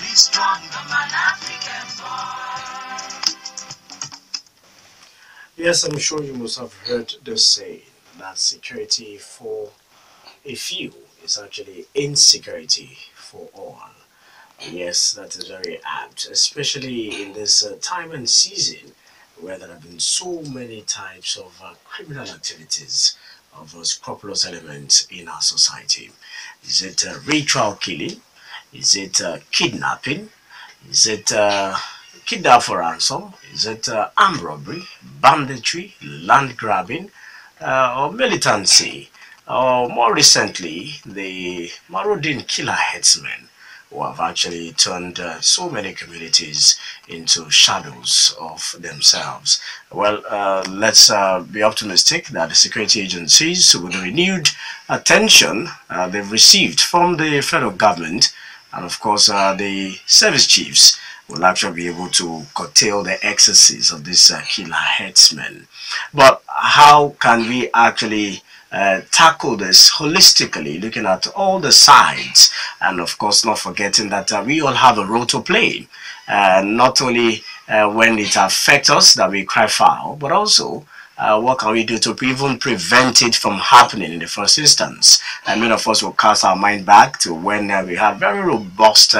be strong, the man African boy. Yes, I'm sure you must have heard the saying that security for a few is actually insecurity for all. Yes, that is very apt, especially in this time and season where there have been so many types of criminal activities of scrupulous elements in our society. Is it ritual killing? Is it kidnapping? Is it kidnap for ransom? Is it armed robbery, banditry, land grabbing, or militancy? Or more recently, the marauding killer headsmen who have actually turned so many communities into shadows of themselves. Well, let's be optimistic that the security agencies, with the renewed attention they've received from the federal government, and of course the service chiefs, will actually be able to curtail the excesses of these killer headsmen. But how can we actually tackle this holistically, looking at all the sides, and of course not forgetting that we all have a role to play, not only when it affects us that we cry foul, but also what can we do to even prevent it from happening in the first instance? And many of us will cast our mind back to when we had very robust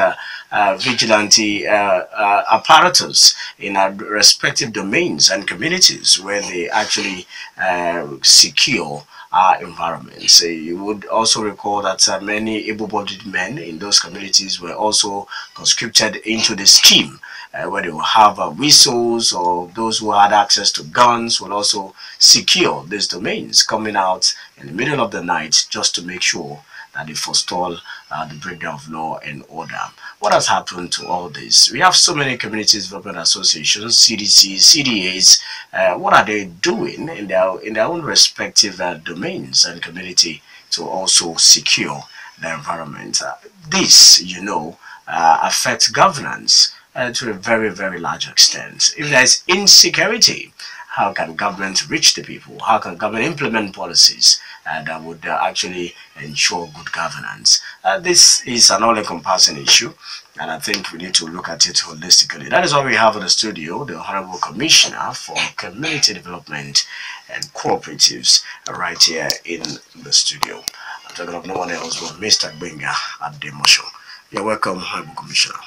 vigilante apparatus in our respective domains and communities where they actually secure our environments. You would also recall that many able-bodied men in those communities were also conscripted into the scheme, where they will have whistles, or those who had access to guns will also secure these domains, coming out in the middle of the night just to make sure that they forestall the breakdown of law and order. What has happened to all this? We have so many community development associations, CDCs, CDAs. What are they doing in their own respective domains and community to also secure the environment? This, affects governance to a very, very large extent. If there is insecurity, how can government reach the people? How can government implement policies that would actually ensure good governance? This is an all-encompassing issue, and I think we need to look at it holistically. That is why we have in the studio the Honorable Commissioner for Community Development and Cooperatives right here in the studio. I'm talking of no one else but Mr. Gbenga Adenmosun. You're welcome, Honorable Commissioner.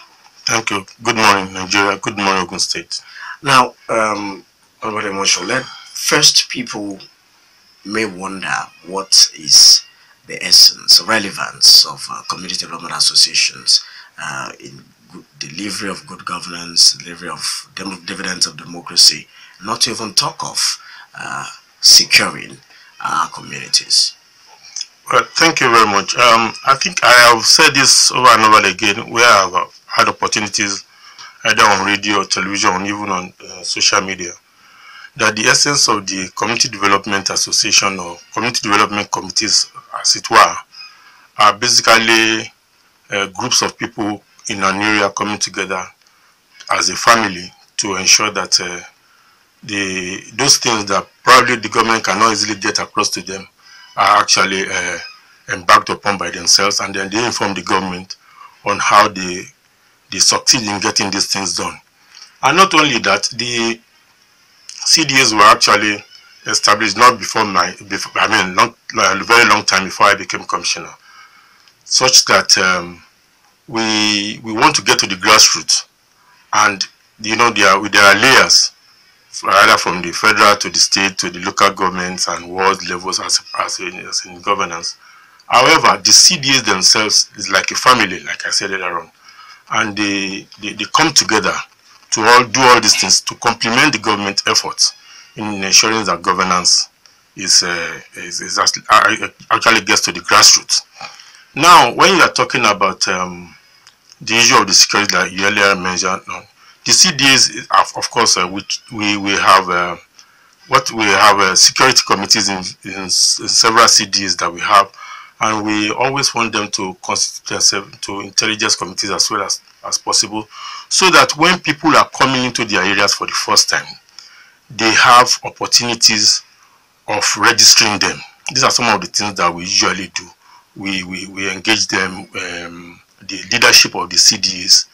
Thank you. Good morning, Nigeria. Good morning, Ogun State. Now, Honorable Adenmosun, first people may wonder what is the essence, relevance of community development associations in delivery of good governance, delivery of dividends of democracy, not to even talk of securing our communities. Well, thank you very much. I think I have said this over and over again, where I have had opportunities either on radio, television, or even on social media, that the essence of the Community Development Association or Community Development Committees, as it were, are basically groups of people in an area coming together as a family to ensure that those things that probably the government cannot easily get across to them are actually embarked upon by themselves, and then they inform the government on how they succeed in getting these things done. And not only that, the CDAs were actually established not a very long time before I became commissioner, such that we want to get to the grassroots, and there are layers, either from the federal to the state to the local governments and world levels as in governance. However, the CDAs themselves is like a family, like I said earlier on, and they come together to do all these things to complement the government efforts in ensuring that governance actually gets to the grassroots. Now, when you are talking about the issue of the security that you earlier mentioned, the CDAs, of course, we have security committees in several CDAs that we have, and we always want them to constitute themselves to intelligence committees as well as possible, so that when people are coming into their areas for the first time, they have opportunities of registering them. These are some of the things that we usually do. We engage them, the leadership of the CDAs.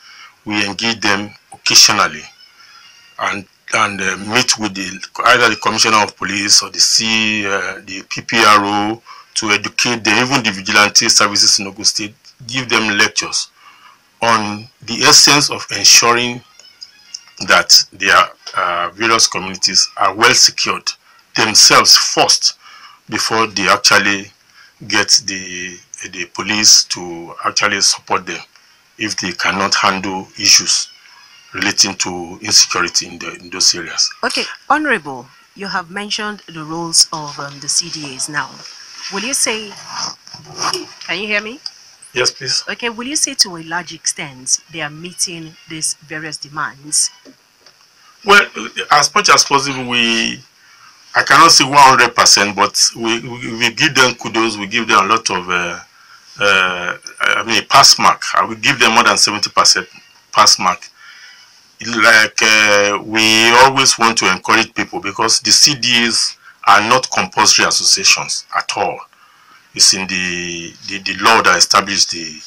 we engage them occasionally and meet with either the Commissioner of Police or the PPRO to educate them, even the vigilante services in Ogun State, give them lectures on the essence of ensuring that their various communities are well secured themselves first before they actually get the police to actually support them if they cannot handle issues relating to insecurity in those areas. Okay, Honorable, you have mentioned the roles of the CDAs now. Will you say, can you hear me? Yes, please. Okay, will you say to a large extent they are meeting these various demands? Well, as much as possible, I cannot say 100%, but we give them kudos, we give them a lot of, pass mark. I will give them more than 70% pass mark. Like we always want to encourage people, because the CDAs are not compulsory associations at all. It's in the law that established the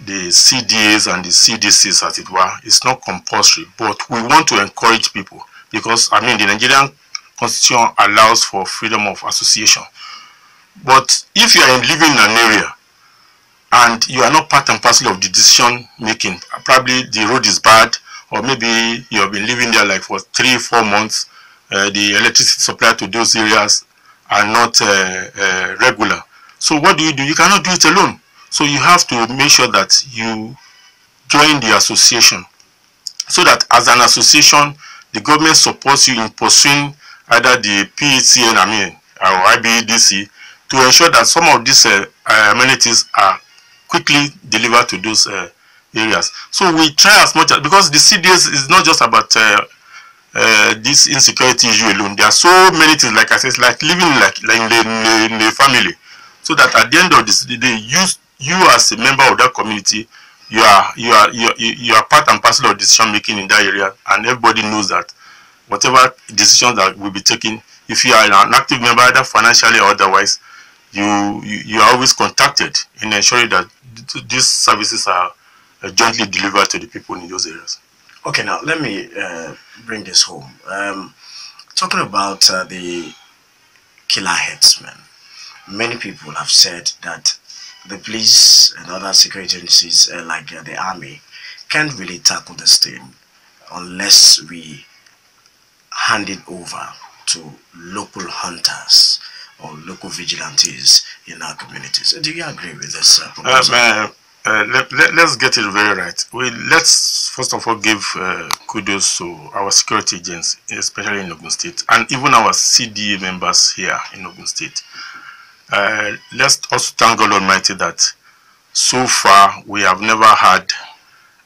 CDAs and the CDCs, as it were. It's not compulsory, but we want to encourage people, because the Nigerian Constitution allows for freedom of association. But if you are living in an area and you are not part and parcel of the decision making, probably the road is bad, or maybe you have been living there like for 3-4 months, the electricity supply to those areas are not regular. So what do? You cannot do it alone. So you have to make sure that you join the association, so that as an association, the government supports you in pursuing either the PHCN, or IBEDC, to ensure that some of these amenities are quickly delivered to those areas. So we try as much as, because the CDS is not just about this insecurity issue alone. There are so many things, like I said, it's like living in a family. So that at the end of this day, you as a member of that community, you are part and parcel of decision making in that area, and everybody knows that whatever decisions that will be taken, if you are an active member, either financially or otherwise, you are always contacted in ensuring that these services are jointly delivered to the people in those areas. Okay, now let me bring this home. Talking about the killer headsmen, many people have said that the police and other security agencies like the army can't really tackle this thing unless we hand it over to local hunters or local vigilantes in our communities. Do you agree with this proposal? Let's get it very right. Let's first of all give kudos to our security agents, especially in Ogun State, and even our CDA members here in Ogun State. Let's also thank God Almighty that so far we have never had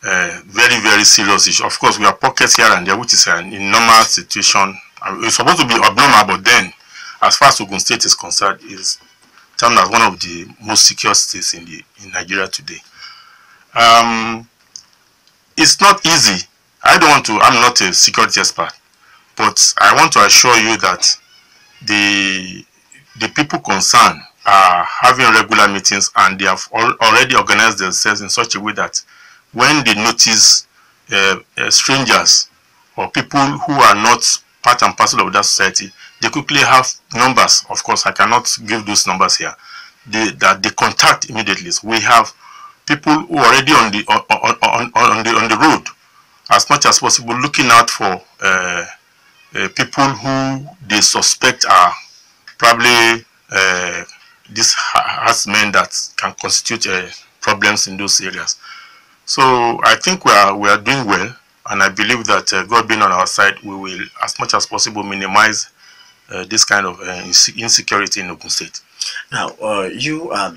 very, very serious issue. Of course, we have pockets here and there, which is an normal situation. It's supposed to be abnormal, but then, as far as Ogun State is concerned, is termed as one of the most secure states in Nigeria today. It's not easy. I'm not a security expert, but I want to assure you that the people concerned are having regular meetings, and they have already organized themselves in such a way that when they notice strangers or people who are not part and parcel of that society, they quickly have numbers. Of course, I cannot give those numbers here. That they contact immediately. So we have people who are already on the road, as much as possible, looking out for people who they suspect are probably these herdsmen that can constitute problems in those areas. So I think we are doing well, and I believe that God being on our side, we will, as much as possible, minimize this kind of insecurity in Ogun State. Now, you are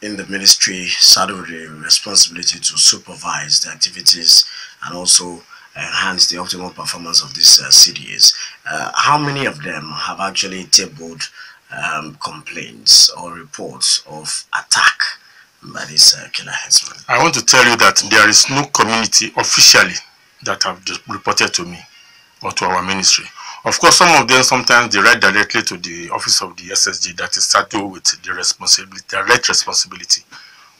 in the ministry saddled with the responsibility to supervise the activities and also enhance the optimal performance of these CDAs. How many of them have actually tabled complaints or reports of attack by these killer headsmen? I want to tell you that there is no community officially that have reported to me or to our ministry. Of course, some of them sometimes they write directly to the office of the SSG that is saddled with the responsibility, direct responsibility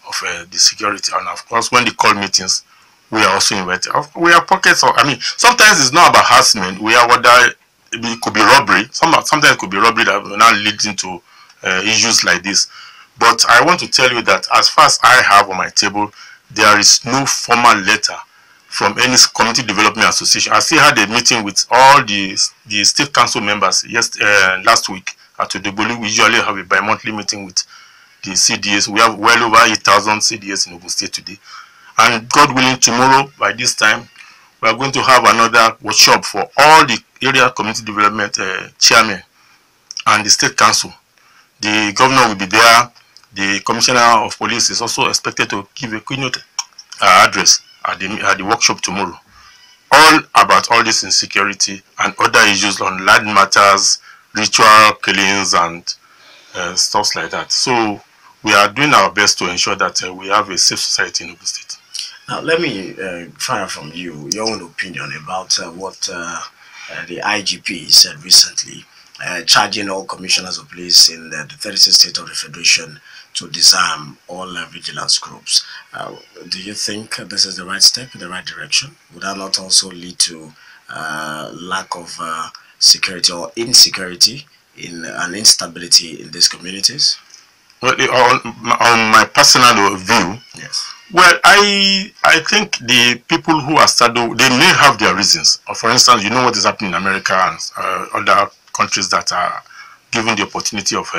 of the security. And of course, when they call meetings, we are also invited. We have pockets of, I mean, sometimes it's not about harassment. We have other, it could be robbery. Sometimes it could be robbery that will now lead into issues like this. But I want to tell you that as far as I have on my table, there is no formal letter from any community development association. I still had a meeting with all the state council members last week at Tobi. We usually have a bi-monthly meeting with the CDAs. We have well over 8,000 CDAs in Ogun State today. And God willing, tomorrow by this time, we are going to have another workshop for all the area community development chairmen and the state council. The governor will be there. The commissioner of police is also expected to give a keynote address at the workshop tomorrow. All about all this insecurity and other issues on land matters, ritual killings, and stuff like that. So we are doing our best to ensure that we have a safe society in Ogun State. Now, let me find out from you your own opinion about what the IGP said recently, charging all commissioners of police in the 36th state of the Federation to disarm all vigilance groups. Do you think this is the right step in the right direction? Would that not also lead to lack of security or insecurity and instability in these communities? Well, on my personal view, yes. Well, I think the people who are started, they may have their reasons. For instance, you know what is happening in America and other countries that are given the opportunity of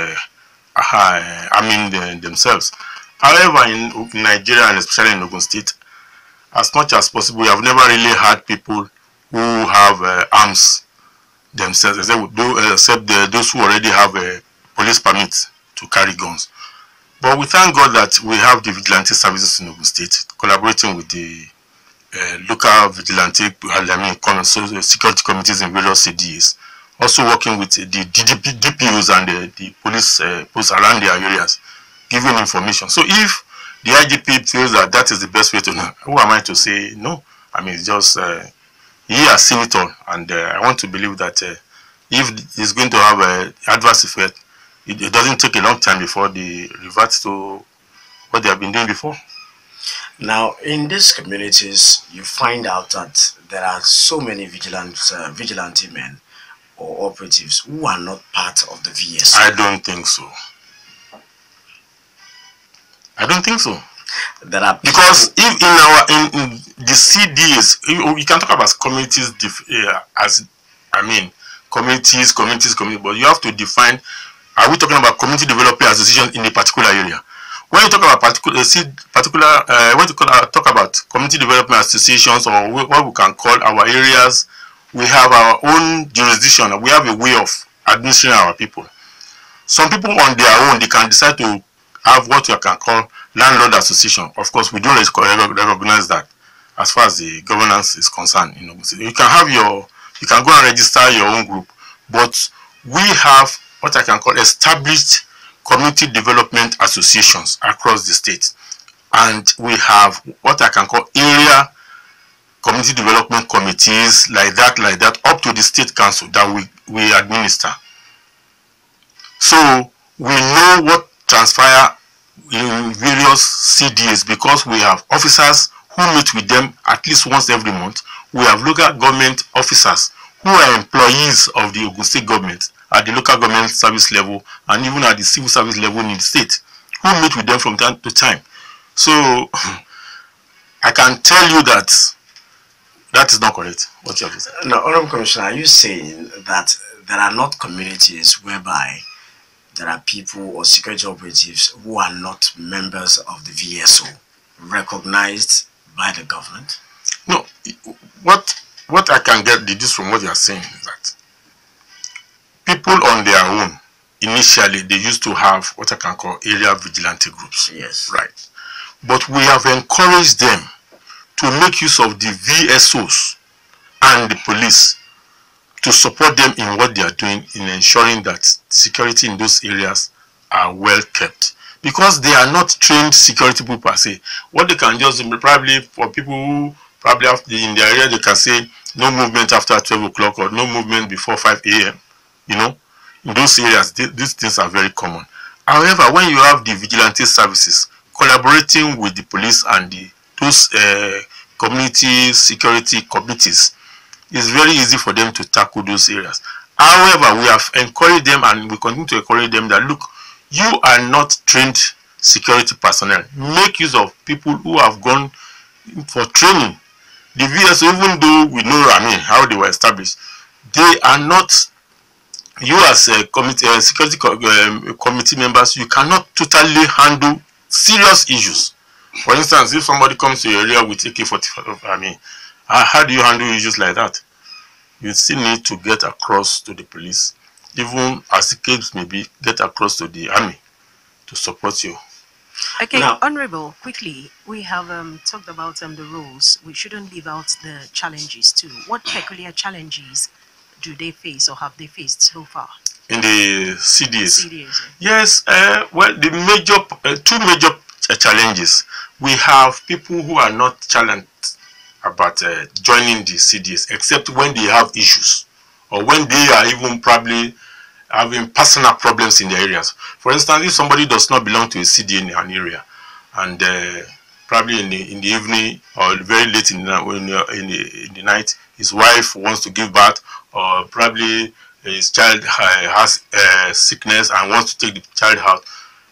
arming themselves. However, in Nigeria and especially in Ogun State, as much as possible, we have never really had people who have arms themselves, except those who already have a police permit to carry guns. But we thank God that we have the vigilante services in Ogun State, collaborating with the local vigilante, security committees in various CDAs, also working with the DPOs and the police around their areas, giving information. So if the IGP feels that that is the best way to know, who am I to say no? I mean, it's just, he has seen it all, and I want to believe that if it's going to have an adverse effect, it doesn't take a long time before they revert to what they have been doing before. Now, in these communities, you find out that there are so many vigilante men or operatives who are not part of the VS. I don't think so. I don't think so. There are because if in the CDs, we can talk about communities communities, but you have to define. Are we talking about community development association in a particular area? When you talk about when you talk about community development associations, or what we can call our areas, we have our own jurisdiction. We have a way of administering our people. Some people on their own, they can decide to have what you can call landlord association. Of course, we don't recognize that as far as the governance is concerned. You can go and register your own group, but we have what I can call established community development associations across the state, and we have what I can call area community development committees like that up to the state council that we administer. So we know what transpire in various CDAs because we have officers who meet with them at least once every month. We have local government officers who are employees of the Ogun State government at the local government service level and even at the civil service level in the state, who meet with them from time to time. So I can tell you that that is not correct. What you have to say. No, Honorable Commissioner, are you saying that there are not communities whereby there are people or security operatives who are not members of the VSO recognized by the government? No. What I can deduce from what you are saying is that people on their own, initially, they used to have what I can call area vigilante groups. Yes. Right. But we have encouraged them to make use of the VSOs and the police to support them in what they are doing in ensuring that security in those areas are well kept. Because they are not trained security people per se. What they can just do, probably for people who probably in their area, they can say no movement after 12 o'clock or no movement before 5 a.m. You know, in those areas, these things are very common. However, when you have the vigilante services collaborating with the police and those community security committees, it's very easy for them to tackle those areas. However, we have encouraged them and we continue to encourage them that, look, you are not trained security personnel. Make use of people who have gone for training. The VSO, even though we know, how they were established, they are not, you as a committee, security committee members, you cannot totally handle serious issues. For instance, if somebody comes to your area with AK-45, how do you handle issues like that? You still need to get across to the police, even as the case may be, get across to the army to support you. Okay, Now, Honorable, quickly, we have talked about the rules. We shouldn't leave out the challenges too. What peculiar challenges do they face or have they faced so far? In the CDAs? CDAs, Yes, well, the major, two major challenges. We have people who are not challenged about joining the CDAs, except when they have issues or when they are even probably having personal problems in their areas. For instance, if somebody does not belong to a CDA in an area, and probably in the evening or very late in the night, his wife wants to give birth, or probably his child has sickness and wants to take the child out,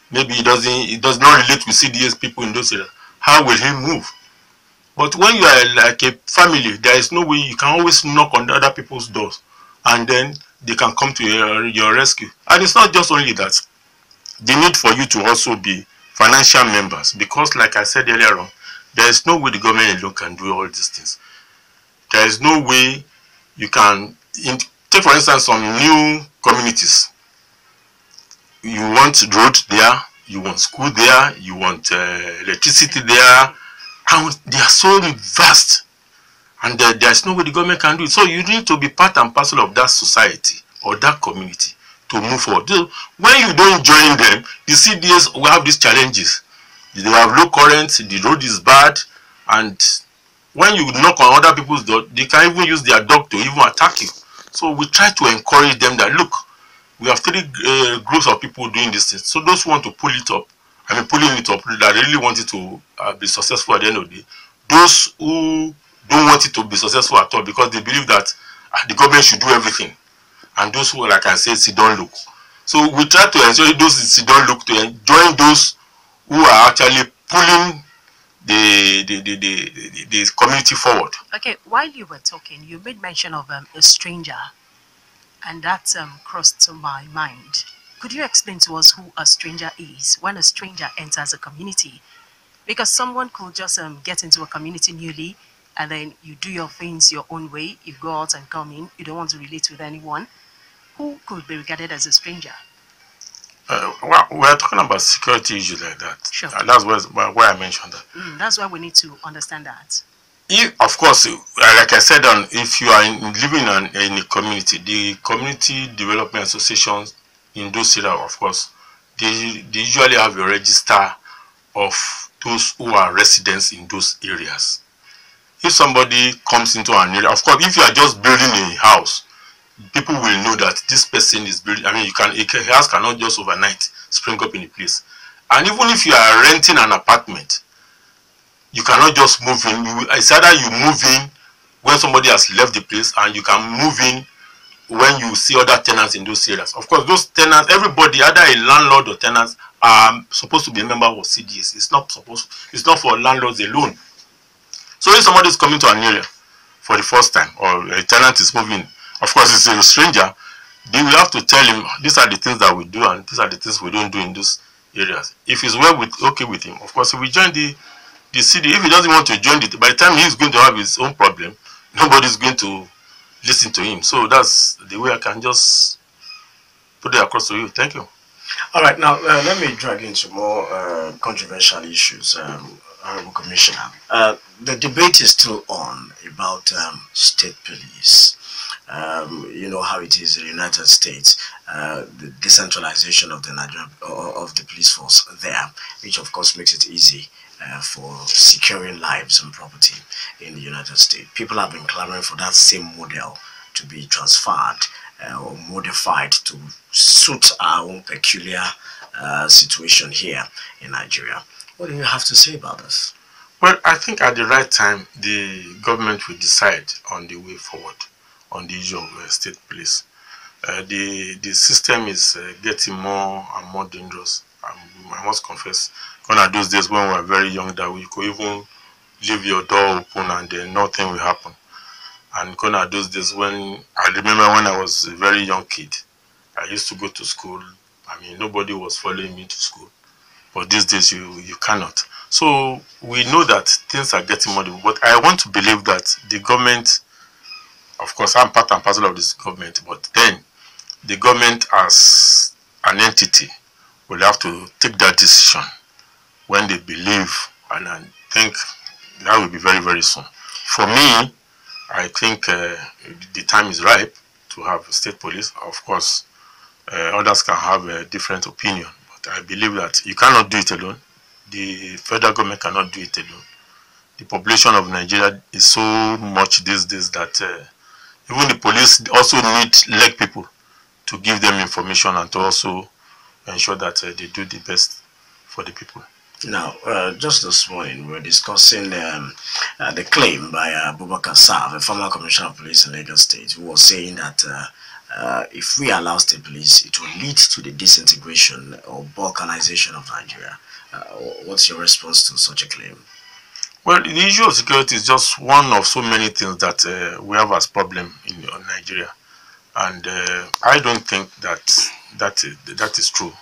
maybe he does not relate with CDAs people in those areas. How will he move? But when you are like a family, there is no way. You can always knock on other people's doors, and then they can come to your rescue. And it's not just only that. The need for you to also be financial members, because like I said earlier on, there is no way the government alone can do all these things. There is no way you can, take for instance some new communities. You want road there, you want school there, you want electricity there, and they are so vast, and there's no way the government can do it. So you need to be part and parcel of that society or that community to move forward. When you don't join them, the CDAs will have these challenges. They have low current, the road is bad, and when you knock on other people's door, they can even use their dog to even attack you. So we try to encourage them that, look, we have three groups of people doing this thing. So those who want to pull it up, pulling it up, that really want it to be successful at the end of the day. Those who don't want it to be successful at all because they believe that the government should do everything. And those who, like I said, sit down look. So we try to ensure those sit down look to join those who are actually pulling the community forward. Okay, while you were talking, you made mention of a stranger, and that crossed my mind. Could you explain to us who a stranger is when a stranger enters a community? Because someone could just get into a community newly, and then you do your things your own way, you go out and come in, you don't want to relate with anyone. Who could be regarded as a stranger? Well, we're talking about security issues like that. Sure. That's why I mentioned that. That's why we need to understand that. Of course, like I said, if you are living in a community, the community development associations in those areas, of course, they usually have a register of those who are residents in those areas. If somebody comes into an area, of course, if you are just building a house, people will know that this person is building. A house cannot just overnight spring up in a place. And even if you are renting an apartment, you cannot just move in. It's either you move in when somebody has left the place, and you can move in when you see other tenants in those areas. Of course, those tenants, everybody, either a landlord or tenants, are supposed to be a member of CDS. It's not for landlords alone. So if somebody is coming to an area for the first time, or a tenant is moving, of course it's a stranger, they will have to tell him, these are the things that we do and these are the things we don't do in those areas. If it's okay with him, of course, if we join the CD, if he doesn't want to join it, by the time he's going to have his own problem, nobody's going to listen to him. So that's the way I can just put it across to you. Thank you. All right, now let me drag into more controversial issues, Honorable Commissioner. The debate is still on about state police. You know how it is in the United States, the decentralization of the police force there, which of course makes it easy for securing lives and property in the United States. People have been clamoring for that same model to be transferred or modified to suit our own peculiar situation here in Nigeria. What do you have to say about this? Well, I think at the right time, the government will decide on the way forward on the issue of state police. The system is getting more and more dangerous. I must confess, gone are those days when we were very young that we could even leave your door open and then nothing will happen. And gone are those days when I remember when I was a very young kid, I used to go to school. I mean, nobody was following me to school. But these days, you cannot. So we know that things are getting more difficult. But I want to believe that the government, of course, I'm part and parcel of this government, but then the government as an entity will have to take that decision when they believe, and I think that will be very, very soon. For me, I think the time is ripe to have state police. Of course, others can have a different opinion, but I believe that you cannot do it alone. The federal government cannot do it alone. The population of Nigeria is so much these days that even the police also need leg people to give them information and to also ensure that they do the best for the people. Now, just this morning, we were discussing the claim by Abubakar Saf, a former commissioner of police in Lagos State, who was saying that if we allow state police, it will lead to the disintegration or balkanization of Nigeria. What's your response to such a claim? Well, the issue of security is just one of so many things that we have as problem in Nigeria, and I don't think that is true.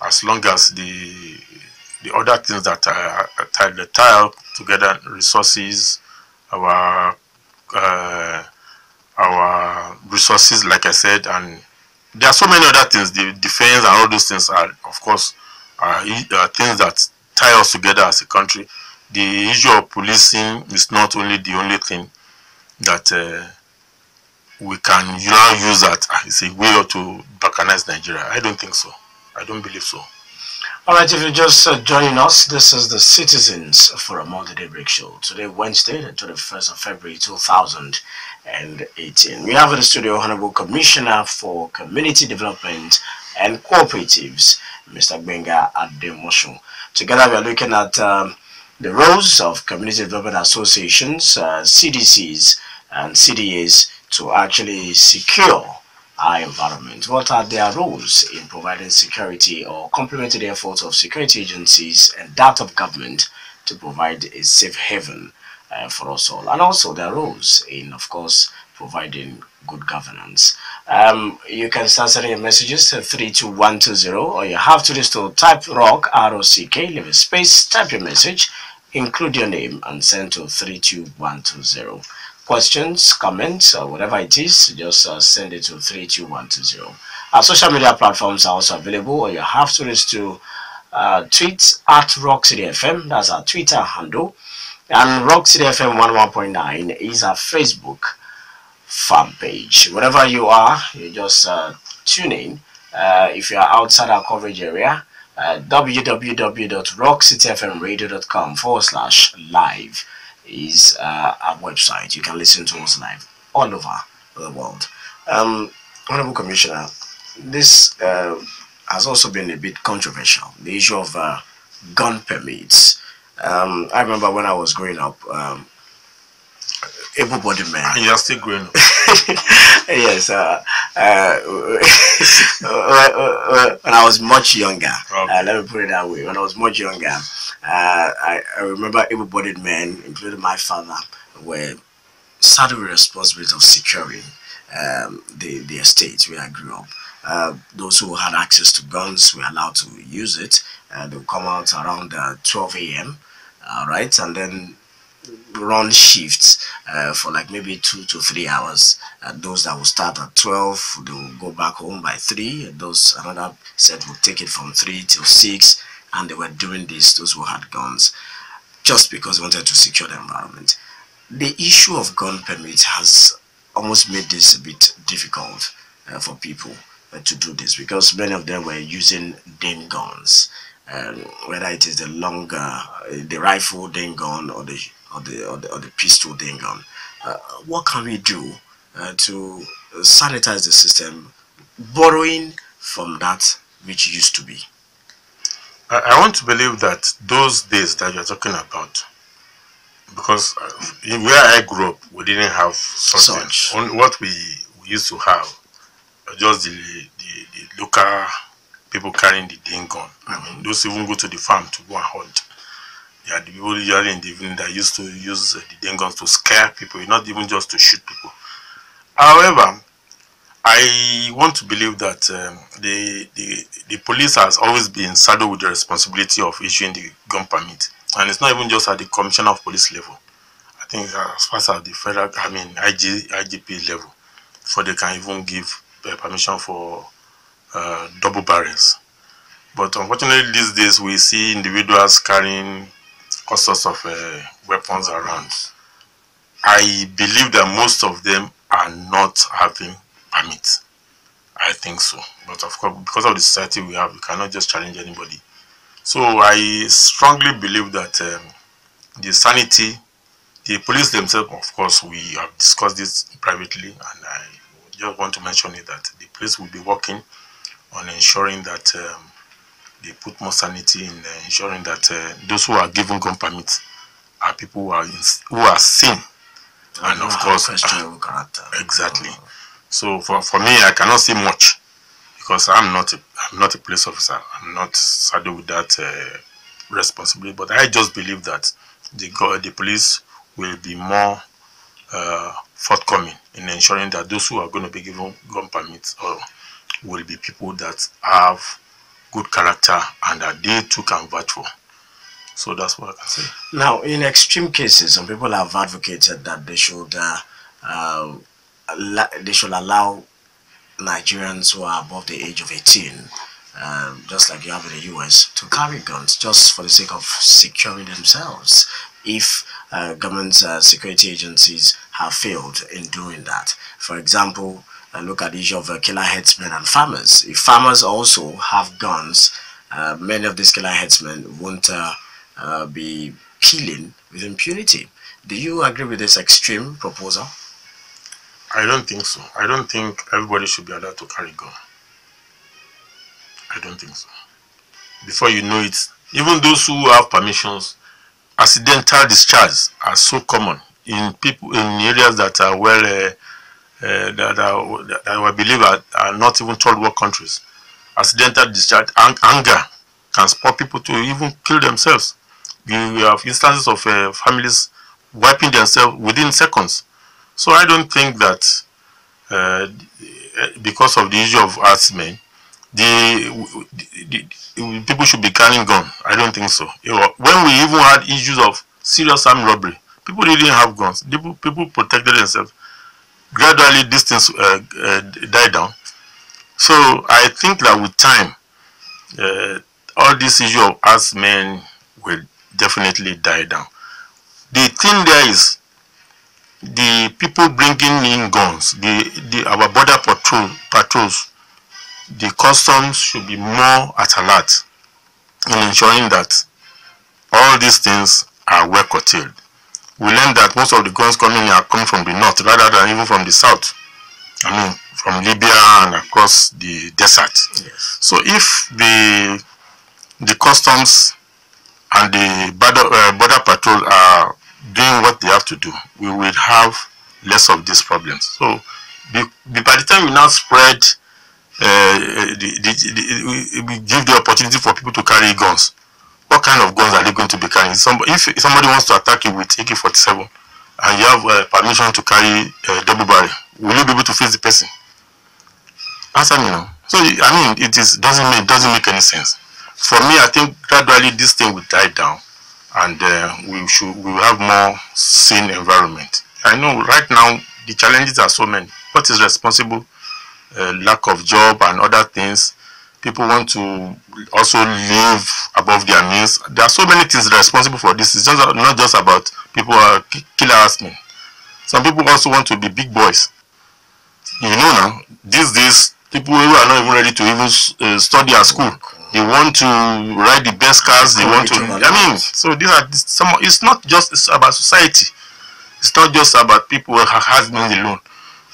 As long as the other things that are tied together, resources, our resources, like I said, and there are so many other things. The defense and all those things are, of course, things that tie us together as a country. The issue of policing is not only the only thing that we can now use that as a way to balkanize Nigeria. I don't think so. I don't believe so. All right, if you're just joining us, this is the Citizens Forum on the Daybreak Show. Today, Wednesday, the 21st of February, 2018. We have in the studio Honorable Commissioner for Community Development and Cooperatives, Mr. Gbenga Adenmosun. Together, we are looking at the roles of community development associations, CDCs, and CDAs to actually secure our environment. What are their roles in providing security or complementing the efforts of security agencies and that of government to provide a safe haven for us all? And also their roles in, of course, providing good governance. You can start sending your messages to 32120, or you have to just to type ROCK, R-O-C-K, leave a space, type your message, include your name, and send to 32120. Questions, comments, or whatever it is, just send it to 32120. Our social media platforms are also available, or you have to just to tweet at RockCityFM, that's our Twitter handle, and RockCityFM 11.9 is our Facebook fan page. Wherever you are, you just tune in. If you are outside our coverage area, www.rockcityfmradio.com/live is our website. You can listen to us live all over the world. Honorable Commissioner, this has also been a bit controversial, the issue of gun permits. I remember when I was growing up, able-bodied men. And you are still growing up. Yes. When I was much younger, Okay. let me put it that way. When I was much younger, I remember able-bodied men, including my father, were saddled with the responsibility of securing the estate where I grew up. Those who had access to guns were allowed to use it. They would come out around 12 a.m. Right, and then run shifts for like maybe 2 to 3 hours. Those that will start at 12, they will go back home by 3. And those another set will take it from 3 till 6, and they were doing this. Those who had guns, just because they wanted to secure the environment. The issue of gun permits has almost made this a bit difficult for people to do this, because many of them were using Dane guns, whether it is the longer, the rifle Dane gun or the pistol Dane gun. What can we do to sanitize the system, borrowing from that which used to be? I want to believe that those days that you're talking about, because where I grew up, we didn't have such. What we used to have just the local people carrying the ding gun. I mean, those even go to the farm to go and hunt. They are the people usually in the evening that used to use the ding guns to scare people, not even just to shoot people. However, I want to believe that the police has always been saddled with the responsibility of issuing the gun permit, and it's not even just at the Commissioner of Police level. I think as far as the federal, IGP level, before they can even give permission for double barrels. But unfortunately, these days we see individuals carrying all sorts of weapons around. I believe that most of them are not having permits. I think so. But of course, because of the society we have, we cannot just challenge anybody. So I strongly believe that the sanity, the police themselves, of course, we have discussed this privately, and I just want to mention it that the police will be working on ensuring that they put more sanity in ensuring that those who are given gun permits are people who are sane, and of course, exactly. So for me, I cannot say much because I'm not a police officer. I'm not saddled with that responsibility. But I just believe that the police will be more forthcoming in ensuring that those who are going to be given gun permits will be people that have good character and that they too can vouch for. So that's what I can say. Now, in extreme cases, some people have advocated that they should allow Nigerians who are above the age of 18, just like you have in the US, to carry guns just for the sake of securing themselves if government security agencies have failed in doing that. For example, look at the issue of killer headsmen and farmers. If farmers also have guns, many of these killer headsmen won't be killing with impunity. Do you agree with this extreme proposal? I don't think so. I don't think everybody should be allowed to carry a gun. I don't think so. Before you know it, even those who have permissions, accidental discharges are so common in areas that are well that I believe are not even third world countries. Accidental discharge, anger can spur people to even kill themselves. You have instances of families wiping themselves within seconds. So I don't think that because of the issue of herdsmen, the people should be carrying guns. I don't think so. When we even had issues of serious armed robbery, people didn't have guns. People protected themselves. Gradually, these things died down. So I think that with time, all this issue of herdsmen will definitely die down. The thing there is, the people bringing in guns, our border patrols, the customs should be more at alert in ensuring that all these things are well curtailed. We learned that most of the guns coming are coming from the north rather than even from the south. I mean, from Libya and across the desert. Yes. So if the customs and the border patrol are doing what they have to do, we will have less of these problems. So by the time we now spread, we give the opportunity for people to carry guns. What kind of guns are they going to be carrying? If somebody wants to attack you with AK-47 and you have permission to carry a double barrel, will you be able to face the person? Answer me now. So I mean, doesn't make any sense. For me, I think gradually this thing will die down, and we will have more sane environment. I know right now the challenges are so many. What is responsible? Lack of job and other things. People want to also live above their means. There are so many things responsible for this. It's just not just about people are killer herdsmen. Some people also want to be big boys. You know now, these days, people who are not even ready to even study at school, they want to ride the best cars. They want to. I mean, so these are some. It's not just about society. It's not just about people who have herdsmen alone.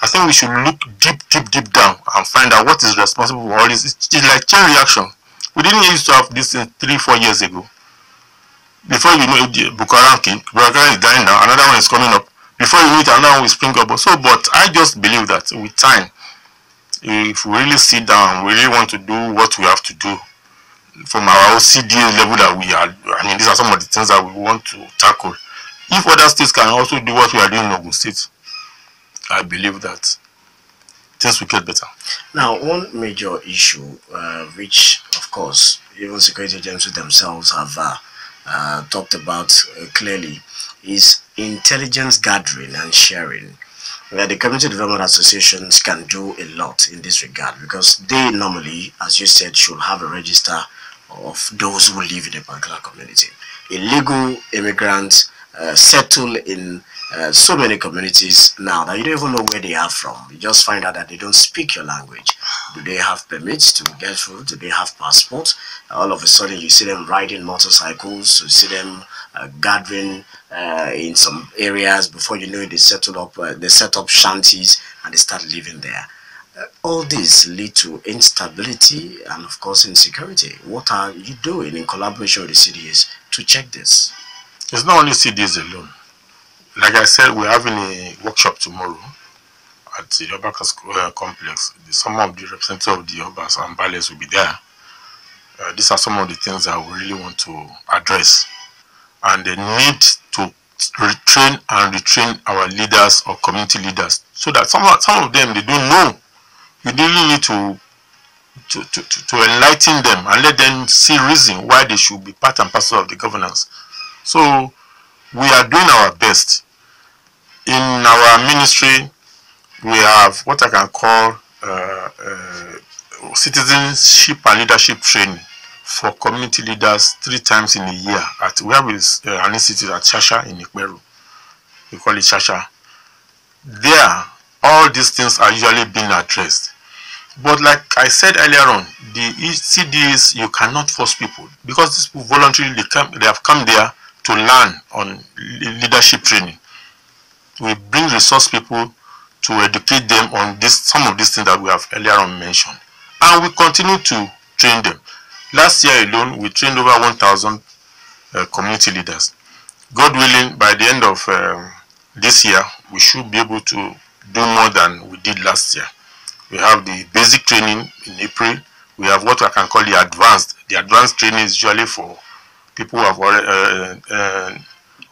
I think we should look deep down and find out what is responsible for all this. It's like chain reaction. We didn't used to have this 3-4 years ago. Before you know it, Bukaram is dying now, another one is coming up. Before you know it, another one will spring up. So, but I just believe that with time, if we really sit down, we really want to do what we have to do from our OCDA level that we are. I mean, these are some of the things that we want to tackle. If other states can also do what we are doing in Ogun State, I believe that things will get better. Now, one major issue, which of course even security agencies themselves have talked about clearly, is intelligence gathering and sharing. Where the community development associations can do a lot in this regard, because they normally, as you said, should have a register of those who live in a particular community. Illegal immigrants settle in so many communities now that you don't even know where they are from. You just find out that they don't speak your language. Do they have permits to get through? Do they have passports? All of a sudden you see them riding motorcycles, you see them gathering in some areas. Before you know it, they settle up, they set up shanties and they start living there. All these lead to instability and of course insecurity. What are you doing in collaboration with the CDs to check this? It's not only CDs alone. Like I said, we're having a workshop tomorrow at the Obaka complex. Some of the representatives of the Obas and Bales will be there. These are some of the things that we really want to address. And they need to retrain and retrain our leaders or community leaders, so that some of them, they don't know. You really need to enlighten them and let them see reason why they should be part and parcel of the governance. So we are doing our best. In our ministry, we have what I can call citizenship and leadership training for community leaders 3 times in a year. We have an institute at Shasha in Ikperu. We call it Shasha. There, all these things are usually being addressed. But like I said earlier on, the CDs, you cannot force people, because these people voluntarily they have come there to learn on leadership training. We bring resource people to educate them on some of these things that we have earlier on mentioned. And we continue to train them. Last year alone, we trained over 1,000 community leaders. God willing, by the end of this year, we should be able to do more than we did last year. We have the basic training in April. We have what I can call the advanced. The advanced training is usually for people who have already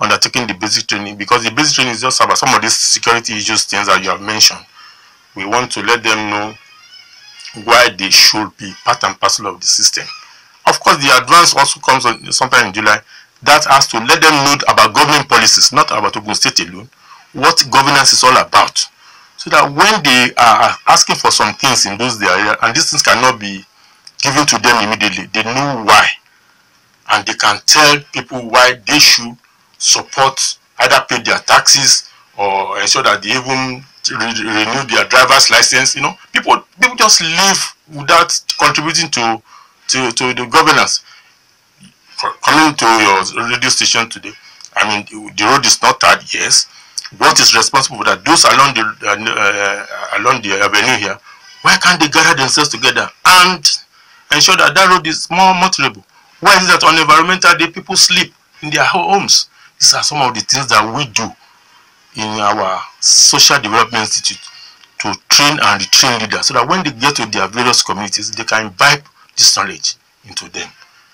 undertaken the basic training, because the basic training is just about some of these security issues, things that you have mentioned. We want to let them know why they should be part and parcel of the system. Of course, the advance also comes on sometime in July. That has to let them know about government policies, not about Ogun State alone, what governance is all about. So that when they are asking for some things in those areas, and these things cannot be given to them immediately, they know why. And they can tell people why they should support, either pay their taxes or ensure that they even renew their driver's license. You know, people just live without contributing to the governance. Coming to your radio station today, I mean, the road is not tarred, yes. What is responsible for that? Those along the avenue here, why can't they gather themselves together and ensure that that road is more motorable? Why is it that on environmental day people sleep in their homes? These are some of the things that we do in our Social Development Institute to train and retrain leaders, so that when they get to their various communities, they can imbibe this knowledge into them.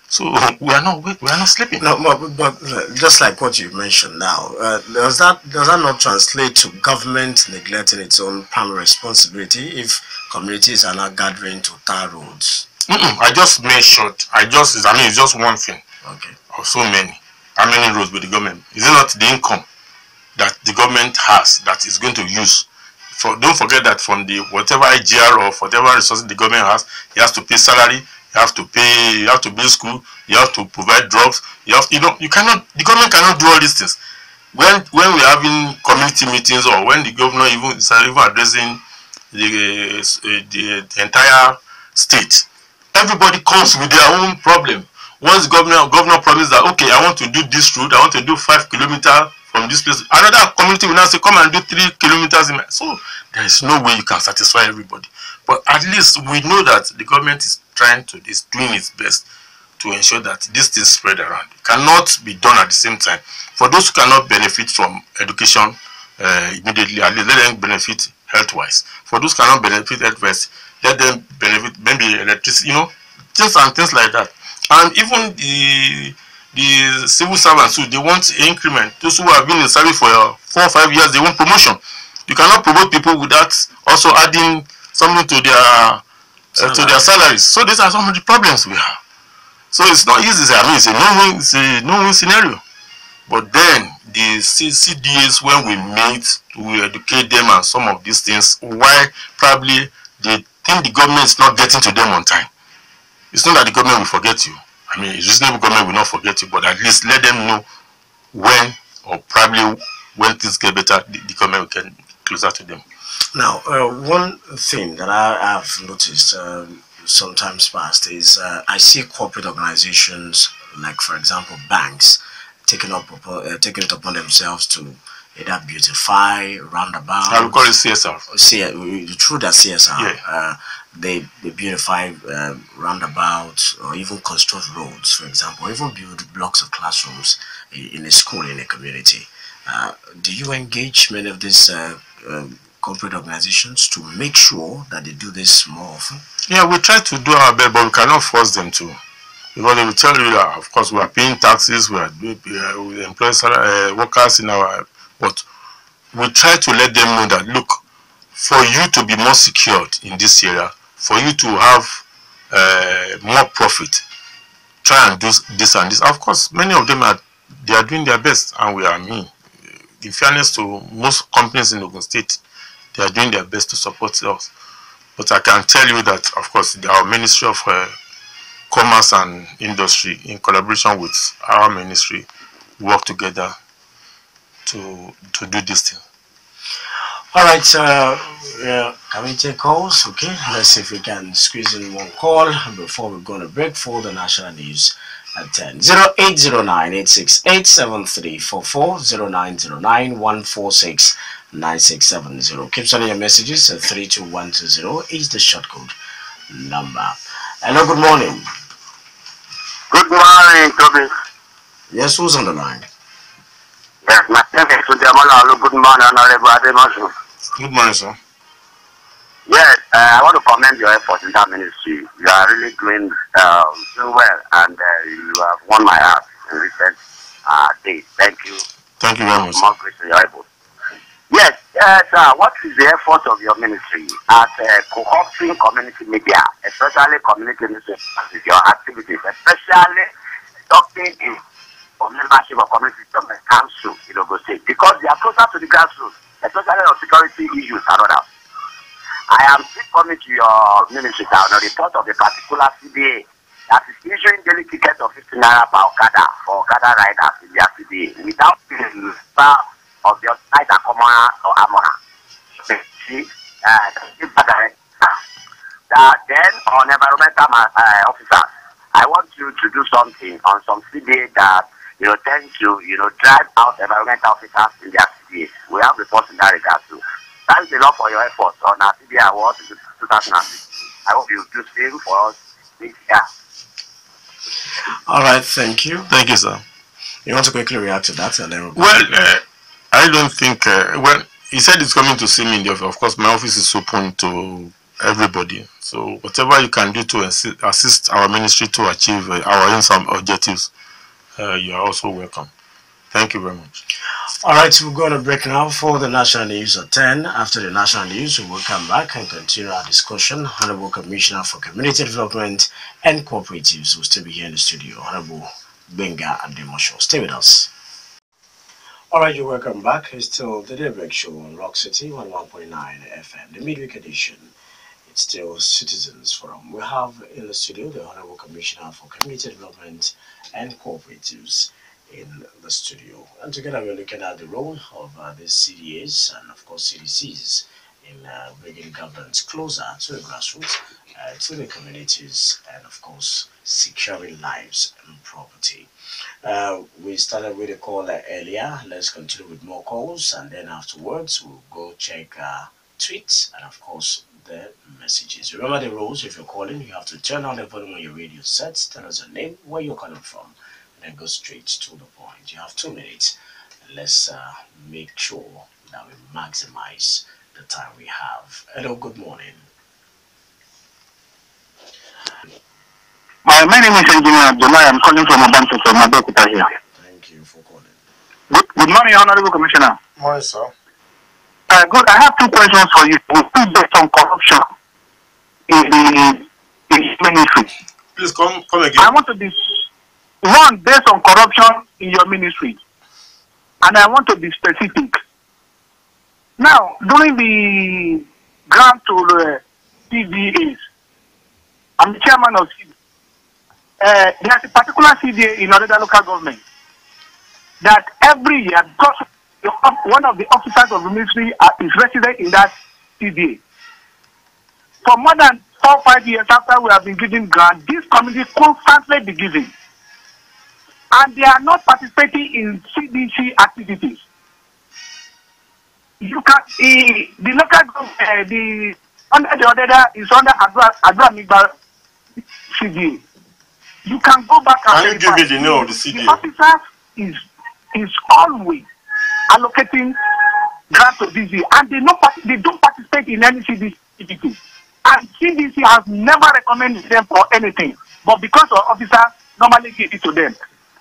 So we are not sleeping. No, but just like what you mentioned now, does that not translate to government neglecting its own primary responsibility if communities are not gathering to tar roads? I just mentioned. It's just one thing. Okay. Of so many. How many roads with the government? Is it not the income that the government has that is going to use? Don't forget that from the whatever IGR or whatever resources the government has, he has to pay salary. You have to build school, you have to provide drugs, the government cannot do all these things. When we're having community meetings, or when the governor even addressing the entire state, everybody comes with their own problem. Once the governor promises that, okay, I want to do this route, I want to do 5 kilometers from this place, another community will now say, come and do 3 kilometers. So there is no way you can satisfy everybody. But at least we know that the government is doing its best. to ensure that this thing spread around. It cannot be done at the same time. For those who cannot benefit from education immediately, at least let them benefit health-wise. For those who cannot benefit health-wise, let them benefit maybe electricity, things like that. And even the civil servants too, they want increment. Those who have been in service for 4 or 5 years, they want promotion. You cannot promote people without also adding something to their salaries. So these are some of the problems we have. So it's not easy. I mean, it's a no-win scenario. But then the CDAs, when we meet, we educate them on some of these things. Why probably they think the government is not getting to them on time. It's not that the government will forget you. I mean, it's reasonable government will not forget you, but at least let them know when, or probably when things get better, the government will get closer to them. Now, one thing that I have noticed sometimes past is I see corporate organizations, like for example banks, taking it upon themselves to either beautify roundabout. I would call it CSR. Through that CSR, Yeah. They beautify roundabouts, or even construct roads, for example, or even build blocks of classrooms in a school, in a community. Do you engage many of these corporate organizations to make sure that they do this more often? Yeah, we try to do our best, but we cannot force them to. Because they will tell you that, of course, we are paying taxes, we employ workers in our, but we try to let them know that, look, for you to be more secured in this area, for you to have more profit, try and do this and this. Of course, many of them are doing their best, and we are in fairness to most companies in Ogun State, they are doing their best to support us. But I can tell you that, of course, our Ministry of Commerce and Industry, in collaboration with our ministry, work together to do this thing. All right, can we take calls? Okay, let's see if we can squeeze in one call before we go on a break for the national news at 10. 0809-868-7344, 0909-146-9670. Keep sending your messages at 32120 is the short code number. Hello, good morning. Good morning, Tobi. Yes, who's on the line? Yes, my name is Egwuonwu. Good morning, Honorable Adenmosun. Good morning, sir. Yes, I want to commend your efforts in that ministry. You are really doing so well, and you have won my heart in recent days. Thank you. Thank you very much. More grace to your able. Yes, sir. What is the effort of your ministry at co-opting community media, especially community news, with your activities, especially talking in membership of community development council in Ogun State, because they are closer to the grassroots, especially on security issues and others. I am still coming to your ministry on the report of a particular CDA that is issuing daily tickets of 50 naira per Okada for Okada riders in their CDA without being the of the either Commoner or Amona. See, then on environmental officers, I want you to do something on some CDA that tend to drive out environmental officers in their CDA. We have reports in that regard too. Thanks a lot for your efforts on our CDA awards in 2006. I hope you do same for us this year. All right, thank you. Thank you, sir. You want to quickly react to that? And then I don't think, well, he said he's coming to see me in the office. Of course, my office is open to everybody. So whatever you can do to assist our ministry to achieve our aims and objectives, you are also welcome. Thank you very much. All right, we're going to break now for the national news at 10. After the national news, we will come back and continue our discussion. Honorable Commissioner for Community Development and Cooperatives will still be here in the studio. Honorable Gbenga Adenmosun. Stay with us. All right, you're welcome back. It's still the Daybreak Show on Rock City 101.9 FM, the midweek edition. It's still Citizens Forum. We have in the studio the Honorable Commissioner for Community Development and Cooperatives in the studio. And together we're looking at the role of the CDAs and of course CDCs in bringing governance closer to the grassroots, to the communities, and of course securing lives and property. We started with a call earlier. Let's continue with more calls, and then afterwards we'll go check tweets, and of course the messages. Remember the rules. If you're calling, you have to turn on the volume on your radio sets, tell us your name, where you're calling from, and then go straight to the point. You have 2 minutes. Let's make sure that we maximize the time we have. Hello, good morning. My name is Engineer July. I'm calling from Abantu from Abeokuta here. Thank you for calling. Good morning, Honorable Commissioner. Morning, sir. Good. I have 2 questions for you. One based on corruption in the ministry. Please come again. I want to be one based on corruption in your ministry, and I want to be specific. Now, during the grant to CDAs, I'm the chairman of CDA. There's a particular CDA in other local government that every year, because one of the officers of the ministry is resident in that CDA. For more than 4 or 5 years after we have been giving grant, this community constantly be giving. And they are not participating in CDC activities. You can the local government, the under the other is under Adra Migba CDA. You can go back and can you give me the name of the CDA? The officer is always allocating grants to CDC, and they don't participate in any CDC activity. And CDC has never recommended them for anything, but because the officer normally give it to them.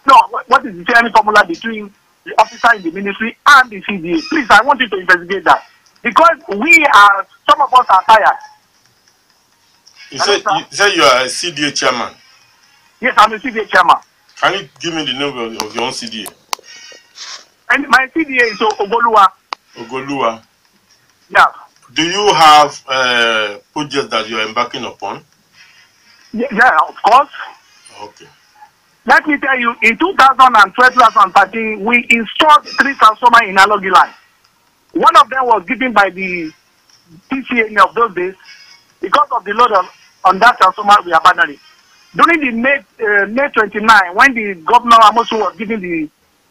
So, what is the sharing formula between the officer in the ministry and the CDA? Please, I want you to investigate that, because some of us are tired. You said you are a CDA chairman. Yes, I'm a CDA chairman. Can you give me the name of your own CDA? And my CDA is Ogoluwa. Ogoluwa. Yeah. Do you have projects that you are embarking upon? Yeah, of course. Okay. Let me tell you, in 2012, 2013, we installed 3 transformers in Alogi line. One of them was given by the PCA of those days. Because of the load on that transformer, we abandoned it. During the May 29, when the Governor Adenmosun was giving the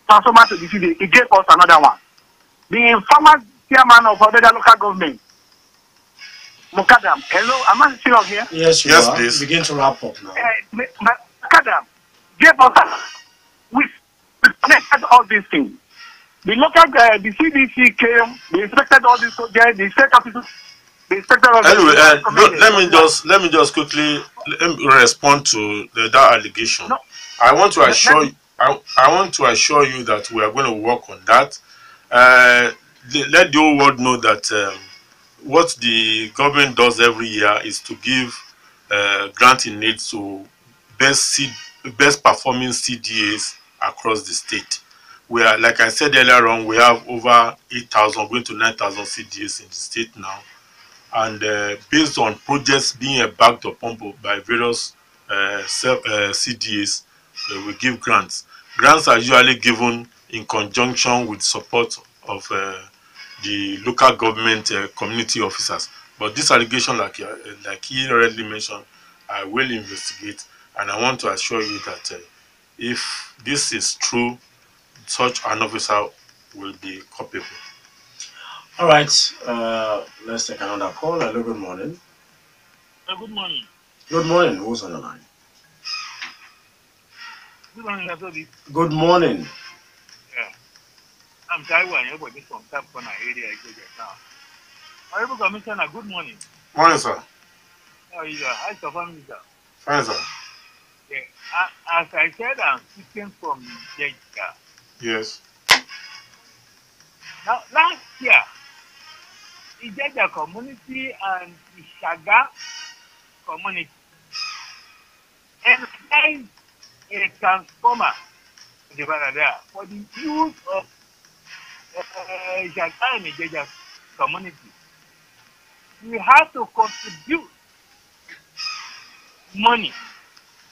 transformer to the city, he gave us another one. The former chairman of other local government, Mukadam. Hello, am I still here? Yes, yes, please. Begin to wrap up now. Mukadam gave us we connected all these things. The local, the CDC came, they inspected all these projects, the state officers. Anyway, let me just quickly respond to that allegation. No. I want to assure you that we are going to work on that. Let the whole world know that what the government does every year is to give grant in aid to best performing CDAs across the state. We are, like I said earlier on, we have over 8,000, going to 9,000 CDAs in the state now. And based on projects being backed upon by various CDAs, we give grants. Grants are usually given in conjunction with support of the local government community officers. But this allegation, like he already mentioned, I will investigate, and I want to assure you that if this is true, such an officer will be culpable. All right, let's take another call. Hello, good morning. Good morning. Good morning. Who's on the line? Good morning, Tobi. Good morning. Yeah. I'm Taiwan, everybody from Tapcona area. Honorable Commissioner, good morning. Morning, sir. How are you? How's your family, sir? Fine, sir. Yeah. As I said, I'm speaking from Jessica. Yes. Now, last year, Ijeja community and Ishaga community and a transformer for the use of Ishaga and Ijeja community. We have to contribute money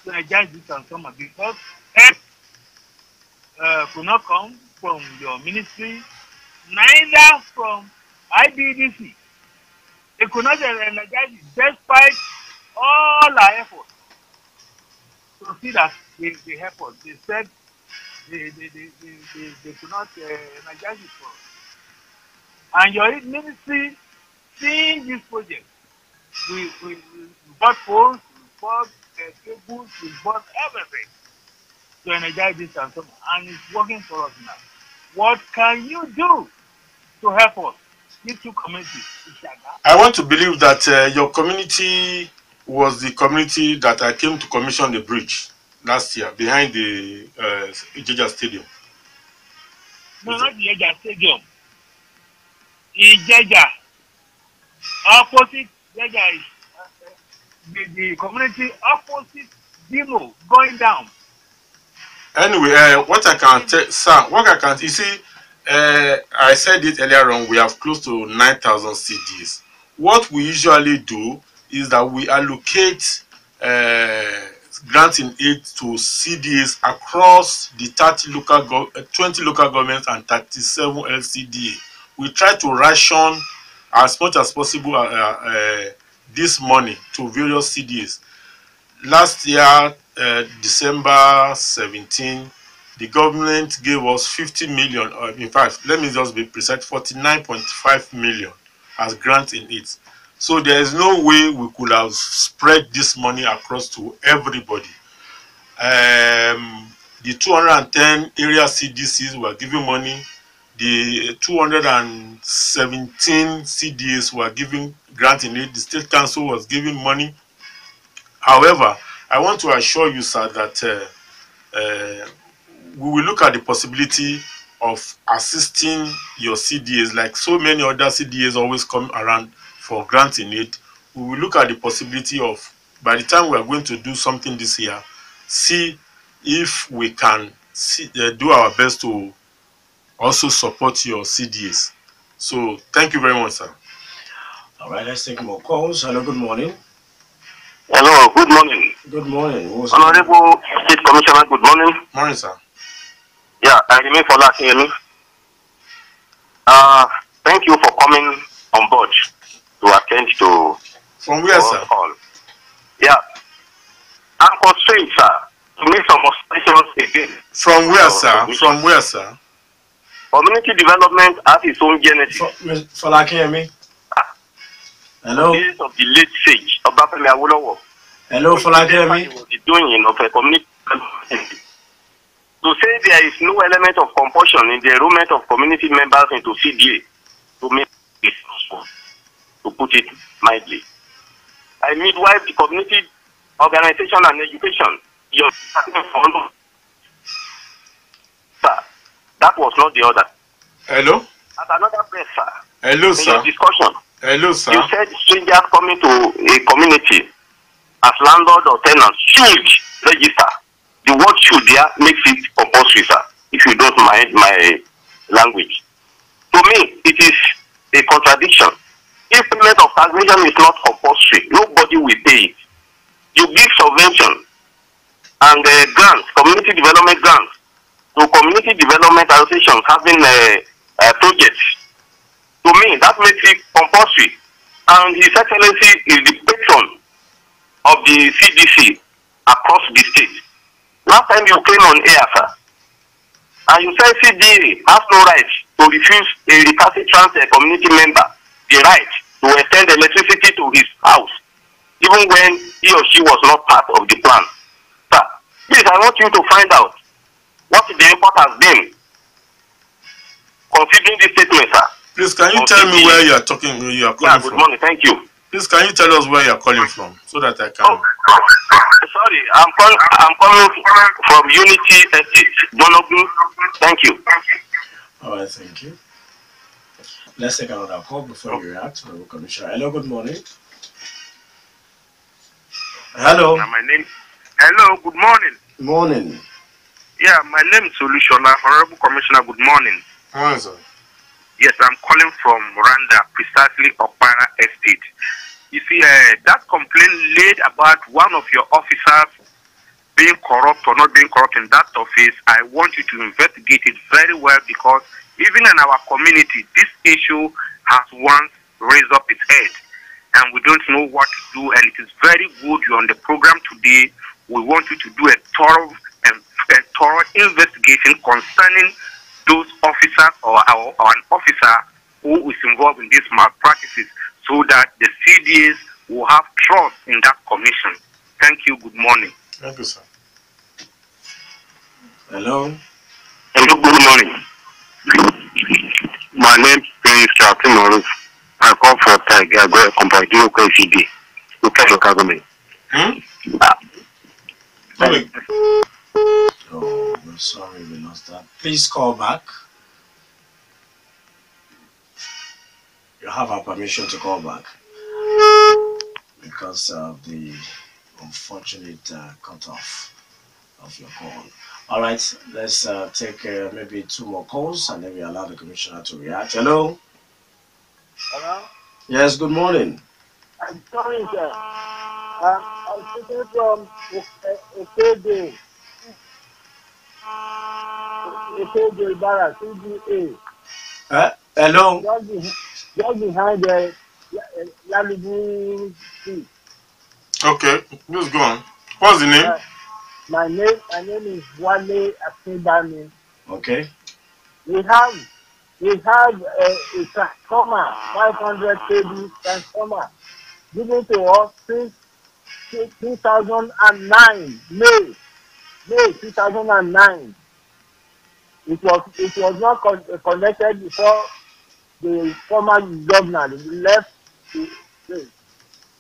to adjust this transformer because help could not come from your ministry, neither from IBDC. They could not energize it despite all our efforts to see that they help us. They said they could not energize it for us. And your ministry seeing this project, we bought poles, we bought cables, we bought everything to energize this transformer, and it's working for us now. What can you do to help us? These two communities. I want to believe that your community was the community that I came to commission the bridge last year behind the Ijeja Stadium. No, not the Ijeja Stadium. Ijeja. Opposite Ijeja is the community opposite Dimo going down. Anyway, what I can tell, sir, what I can, you see, I said it earlier on, we have close to 9,000 CDs. What we usually do is that we allocate grants in aid to CDs across the 20 local governments and 37 LCDA. We try to ration as much as possible this money to various CDs. Last year, December 17, the government gave us 50 million, or in fact, let me just be precise, 49.5 million as grant in it. So there is no way we could have spread this money across to everybody. The 210 area CDCs were giving money. The 217 CDAs were giving grant in it. The State Council was giving money. However, I want to assure you, sir, that we will look at the possibility of assisting your CDAs, like so many other CDAs always come around for grant in aid. We will look at the possibility of, by the time we are going to do something this year, see if we can do our best to also support your CDAs. So thank you very much, sir. All right, let's take more calls. Hello, good morning. Hello, good morning. Good morning. Honorable State Commissioner, good morning. Morning, sir. Yeah, I remain for last year. Thank you for coming on board to attend to. From where, sir? Call. Yeah, I'm constrained, sir, to make some observations again. From where, sir? From where, sir? Community development has its own genesis. For like hear me? Hello? Days of the late sage of Bafemi Awolowo. Hello, for like hear me? The doing of a community development. To say there is no element of compulsion in the enrollment of community members into CDA, to make it possible, to put it mildly. I midwife the community organization and education. Your sir, that was not the order. Hello? At another place, sir. Hello, sir. In your discussion. Hello, sir. You said strangers coming to a community as landlord or tenant should register. The word should there makes it compulsory, sir, if you don't mind my language. To me, it is a contradiction. If payment of taxation is not compulsory, nobody will pay it. You give subvention and grants, community development grants, to community development associations having projects. To me, that makes it compulsory. And His Excellency is the patron of the CDC across the state. Last time you came on air, sir, and you said CDA has no right to refuse a recalcitrant community member the right to extend electricity to his house, even when he or she was not part of the plan. Sir, please, I want you to find out what the import has been considering this statement, sir. Please, can you tell me where you are talking, you are calling from? Good morning, thank you. Please, can you tell us where you are calling from, so that I can... Oh, sorry, I'm calling from Unity Estate, Donogun. Thank you. All right, thank you. Let's take another call before you react, Honorable Commissioner. Hello, good morning. Hello. Hello, good morning. Morning. Yeah, my name is Solution. Honorable Commissioner, good morning. Hi, sir. Yes, I'm calling from Rwanda, precisely Okpara Estate. You see, that complaint laid about one of your officers being corrupt or not being corrupt in that office, I want you to investigate it very well, because even in our community, this issue has once raised up its head, and we don't know what to do, and it is very good you're on the program today. We want you to do a thorough investigation concerning those officers or an officer who is involved in these malpractices, so that the CDAs will have trust in that commission. Thank you. Good morning. Thank you, sir. Hello. Hello, good morning. My name is Captain Morris. I come from Tiger, Company local CD, local government. Tobi. Oh, we're sorry we lost that. Please call back. You have our permission to call back because of the unfortunate cutoff of your call. All right, let's take maybe 2 more calls and then we allow the commissioner to react. Hello. Hello? Yes, good morning. I'm sorry, sir. I'm speaking from Okede. Okede Barra, CDA. Hello. Just behind the Lalubu Street. Okay, just go on. What's the name? My name is Wale Akindani. Okay. We have a transformer, 500 kV transformer, given to us since 2009, May 2009. It was not connected before the former governor left the place.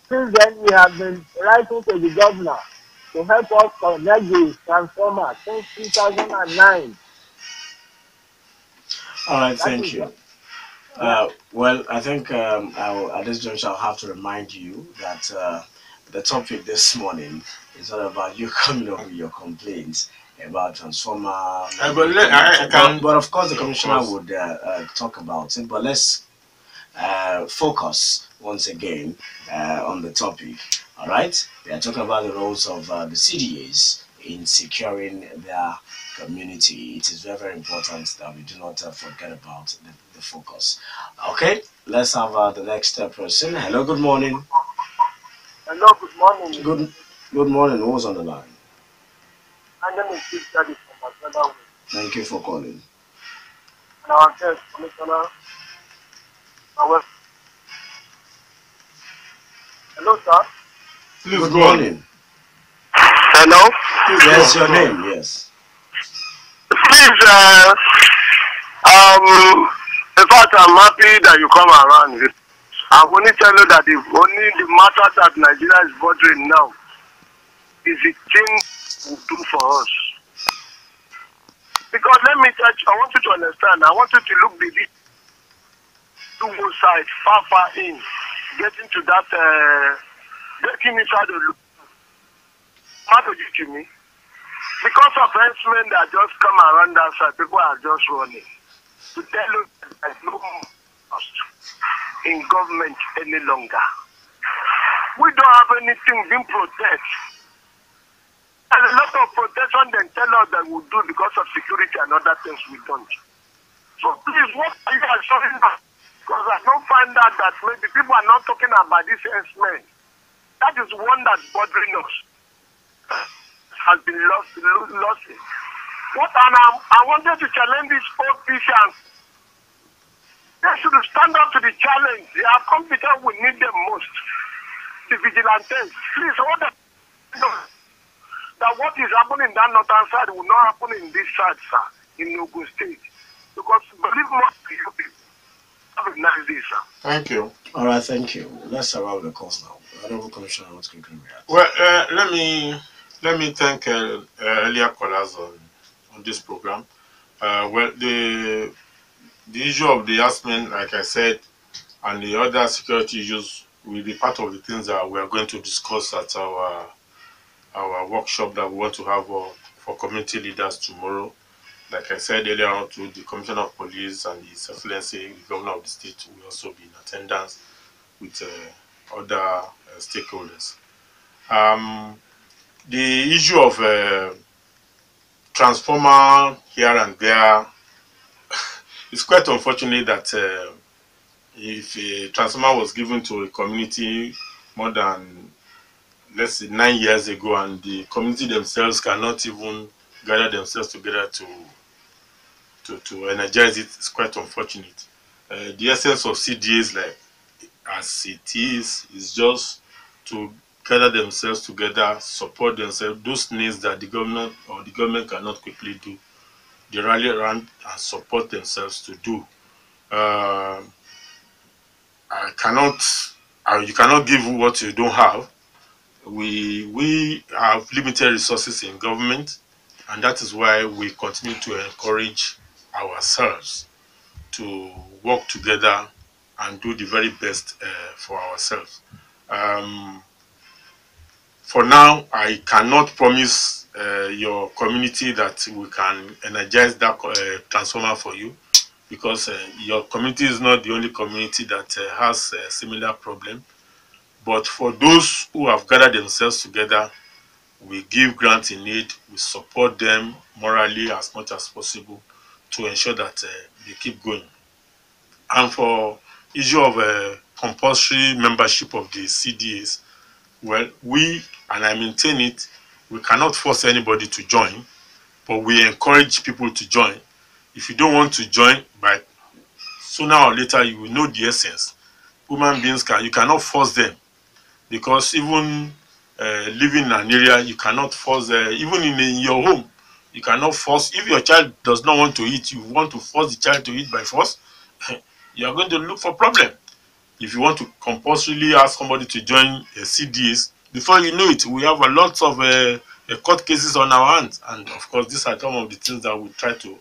Since then, we have been writing to the governor to help us connect the transformer since 2009. All right, thank you. Well, I think at this juncture I'll have to remind you that the topic this morning is all about you coming up with your complaints about transformer. But of course the commissioner would talk about it. But let's focus once again on the topic. All right, we are talking about the roles of the CDAs in securing their community. It is very, very important that we do not forget about the focus. Okay, let's have the next person. Hello, good morning. Hello, good morning. Good morning. Who was on the line? My name is Chief Daddy from Egwuonwu. Thank you for calling. And our guest, Commissioner. Hello, sir. Good morning. Hello? Yes, your name, yes. Please, in fact, I'm happy that you come around. I'm going to tell you that only the matter that Nigeria is bothering now is the thing we do for us. Because let me touch, I want you to understand, I want you to look the two side far in, getting to that, getting inside the loop. How do you to me? Because of henchmen that just come around that side, people are just running. To tell you that there's no cost in government any longer. We don't have anything being protected. And a lot of protection then tell us that we do because of security and other things we don't. So please, what are you assuring us? Because I don't find out that maybe people are not talking about these henchmen. That is one that's bothering us. Has been lost. What I wanted to challenge these politicians. They should stand up to the challenge. They are competent. We need them most. The vigilantes. Please, that what is happening in that northern side will not happen in this side, sir, in Ogun State. Because believe me, have a nice day, sir. Thank you. All right, thank you. Let's surround the calls now. Honorable Commissioner, what's going to react? Well, let me thank earlier callers on this program. Well, the issue of the harassment, like I said, and the other security issues will be part of the things that we are going to discuss at our workshop that we want to have for community leaders tomorrow. Like I said earlier on, to the Commissioner of Police and His Excellency, the Governor of the state, will also be in attendance with other stakeholders. The issue of transformer here and there, it's quite unfortunate that if a transformer was given to a community more than, let's say, 9 years ago, and the community themselves cannot even gather themselves together to energize it, it's quite unfortunate. The essence of CDAs, like as it is just to gather themselves together, support themselves. Those needs that the government cannot quickly do, they rally around and support themselves to do. You cannot give what you don't have. We have limited resources in government, and that is why we continue to encourage ourselves to work together and do the very best for ourselves. For now, I cannot promise your community that we can energize that transformer for you, because your community is not the only community that has a similar problem. But for those who have gathered themselves together, we give grants in need, we support them morally as much as possible to ensure that they keep going. And for issue of compulsory membership of the CDAs, well, and I maintain it, we cannot force anybody to join, but we encourage people to join. If you don't want to join, by sooner or later you will know the essence. Human beings you cannot force them, because even living in an area, you cannot force, even in your home, you cannot force. If your child does not want to eat, you want to force the child to eat by force, you are going to look for problem. If you want to compulsorily ask somebody to join CDAs, before you know it, we have a lot of court cases on our hands. And of course, these are some of the things that we try to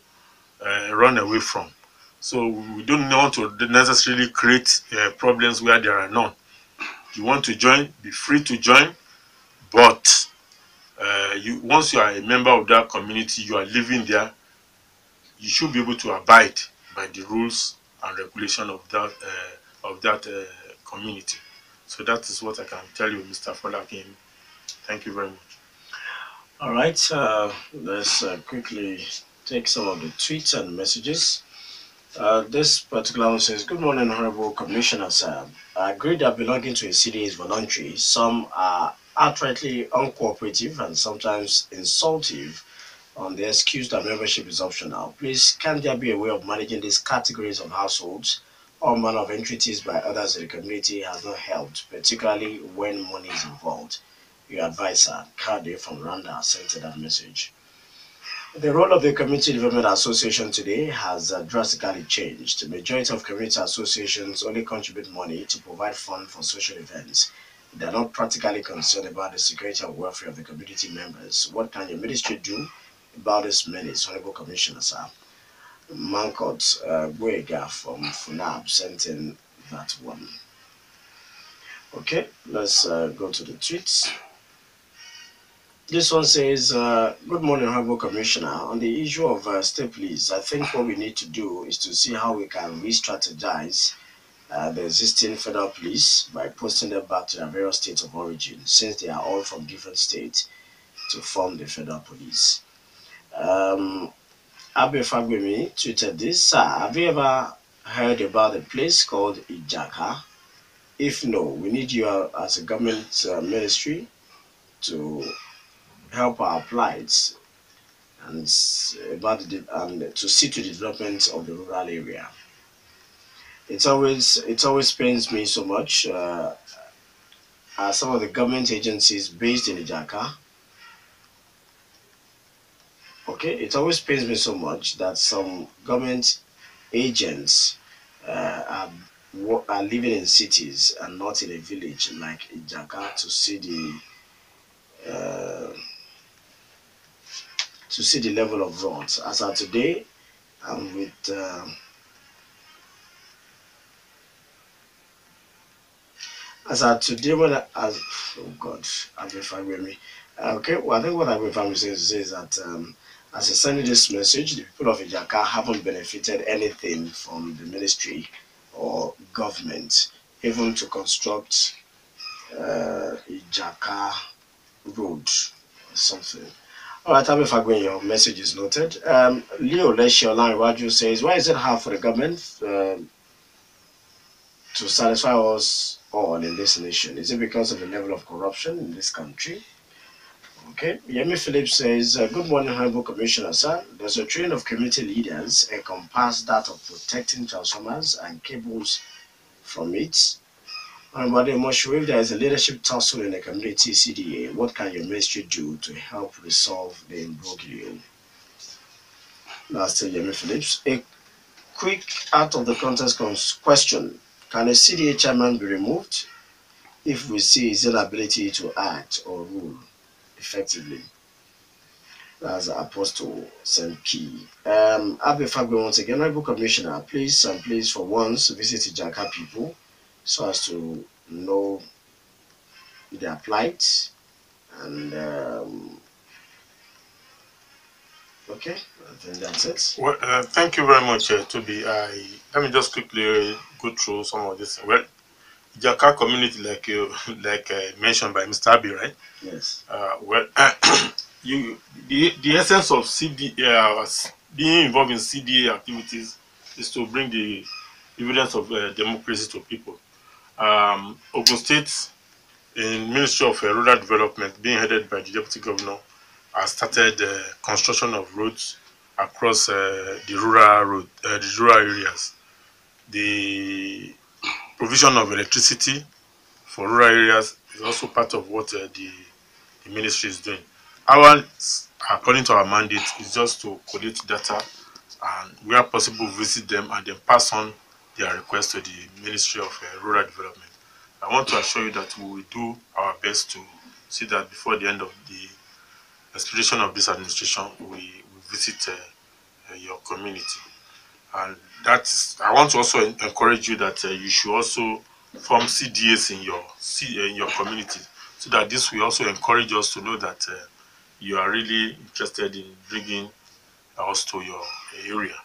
run away from. So we don't want to necessarily create problems where there are none. If you want to join, be free to join. But once you are a member of that community, you are living there, you should be able to abide by the rules and regulation of that community. So that is what I can tell you, Mr. Folakin. Thank you very much. All right, let's quickly take some of the tweets and messages. This particular one says, "Good morning, Honorable Commissioner, sir. I agree that belonging to a city is voluntary. Some are outrightly uncooperative and sometimes insultive on the excuse that membership is optional. Please, can there be a way of managing these categories of households? All manner of entreaties by others in the community has not helped, particularly when money is involved. Your advisor, Kade from Rwanda, sent that message." The role of the Community Development Association today has drastically changed. The majority of community associations only contribute money to provide funds for social events. They are not practically concerned about the security and welfare of the community members. What can your ministry do about this menace, Honorable Commissioner, sir? Mankot Gbenga from Funab sent in that one. Okay, let's go to the tweets. This one says, "Good morning, Honorable Commissioner. On the issue of state police, I think what we need to do is to see how we can re-strategize the existing federal police by posting them back to their various states of origin, since they are all from different states, to form the federal police." Abe Fagbemi tweeted this: "Sir, have you ever heard about a place called Ijaka? If no, we need you as a government ministry to help our plights and to see to the development of the rural area. It always pains me so much as some of the government agencies based in Ijaka. Okay, it always pains me so much that some government agents are living in cities and not in a village like Ijaka to see the level of roads. As of today, I'm with oh God, I've been fine with me. Okay, well, I think what I've been fine with says that as I send this message, the people of Ijaka haven't benefited anything from the ministry or government, even to construct Ijaka road or something. All right, Abe Fagwen, your message is noted. Leo Leshiolaniwaju says, "Why is it hard for the government to satisfy us all in this nation? Is it because of the level of corruption in this country?" Okay, Yemi Phillips says, "Good morning, Honorable Commissioner, sir. Does a train of community leaders encompass that of protecting transformers and cables from it? But if there is a leadership tussle in the community CDA, what can your ministry do to help resolve the imbroglio? That's Yemi Phillips. A quick out of the context question: can a CDA chairman be removed if we see his inability to act or rule effectively? That's Apostle Senki. Abe Fagbe once again, Honorable Commissioner, please for once visit Jaka people so as to know their plight and okay, I think that's it. Well, thank you very much, Tobi. Let me just quickly go through some of this. Well, Jaka community, like you mentioned by Mr. Abi, right? Yes. Well, the essence of being involved in CDA activities is to bring the evidence of democracy to people. Ogun State, in Ministry of Rural Development, being headed by the Deputy Governor, has started construction of roads across the rural areas. The provision of electricity for rural areas is also part of what the ministry is doing. Ours, according to our mandate, is just to collect data and, where possible, visit them and then pass on their request to the Ministry of Rural Development. I want to assure you that we will do our best to see that before the end of the expiration of this administration, we visit your community. And that's, I want to also encourage you that you should also form CDAs in your community, so that this will also encourage us to know that you are really interested in bringing us to your area.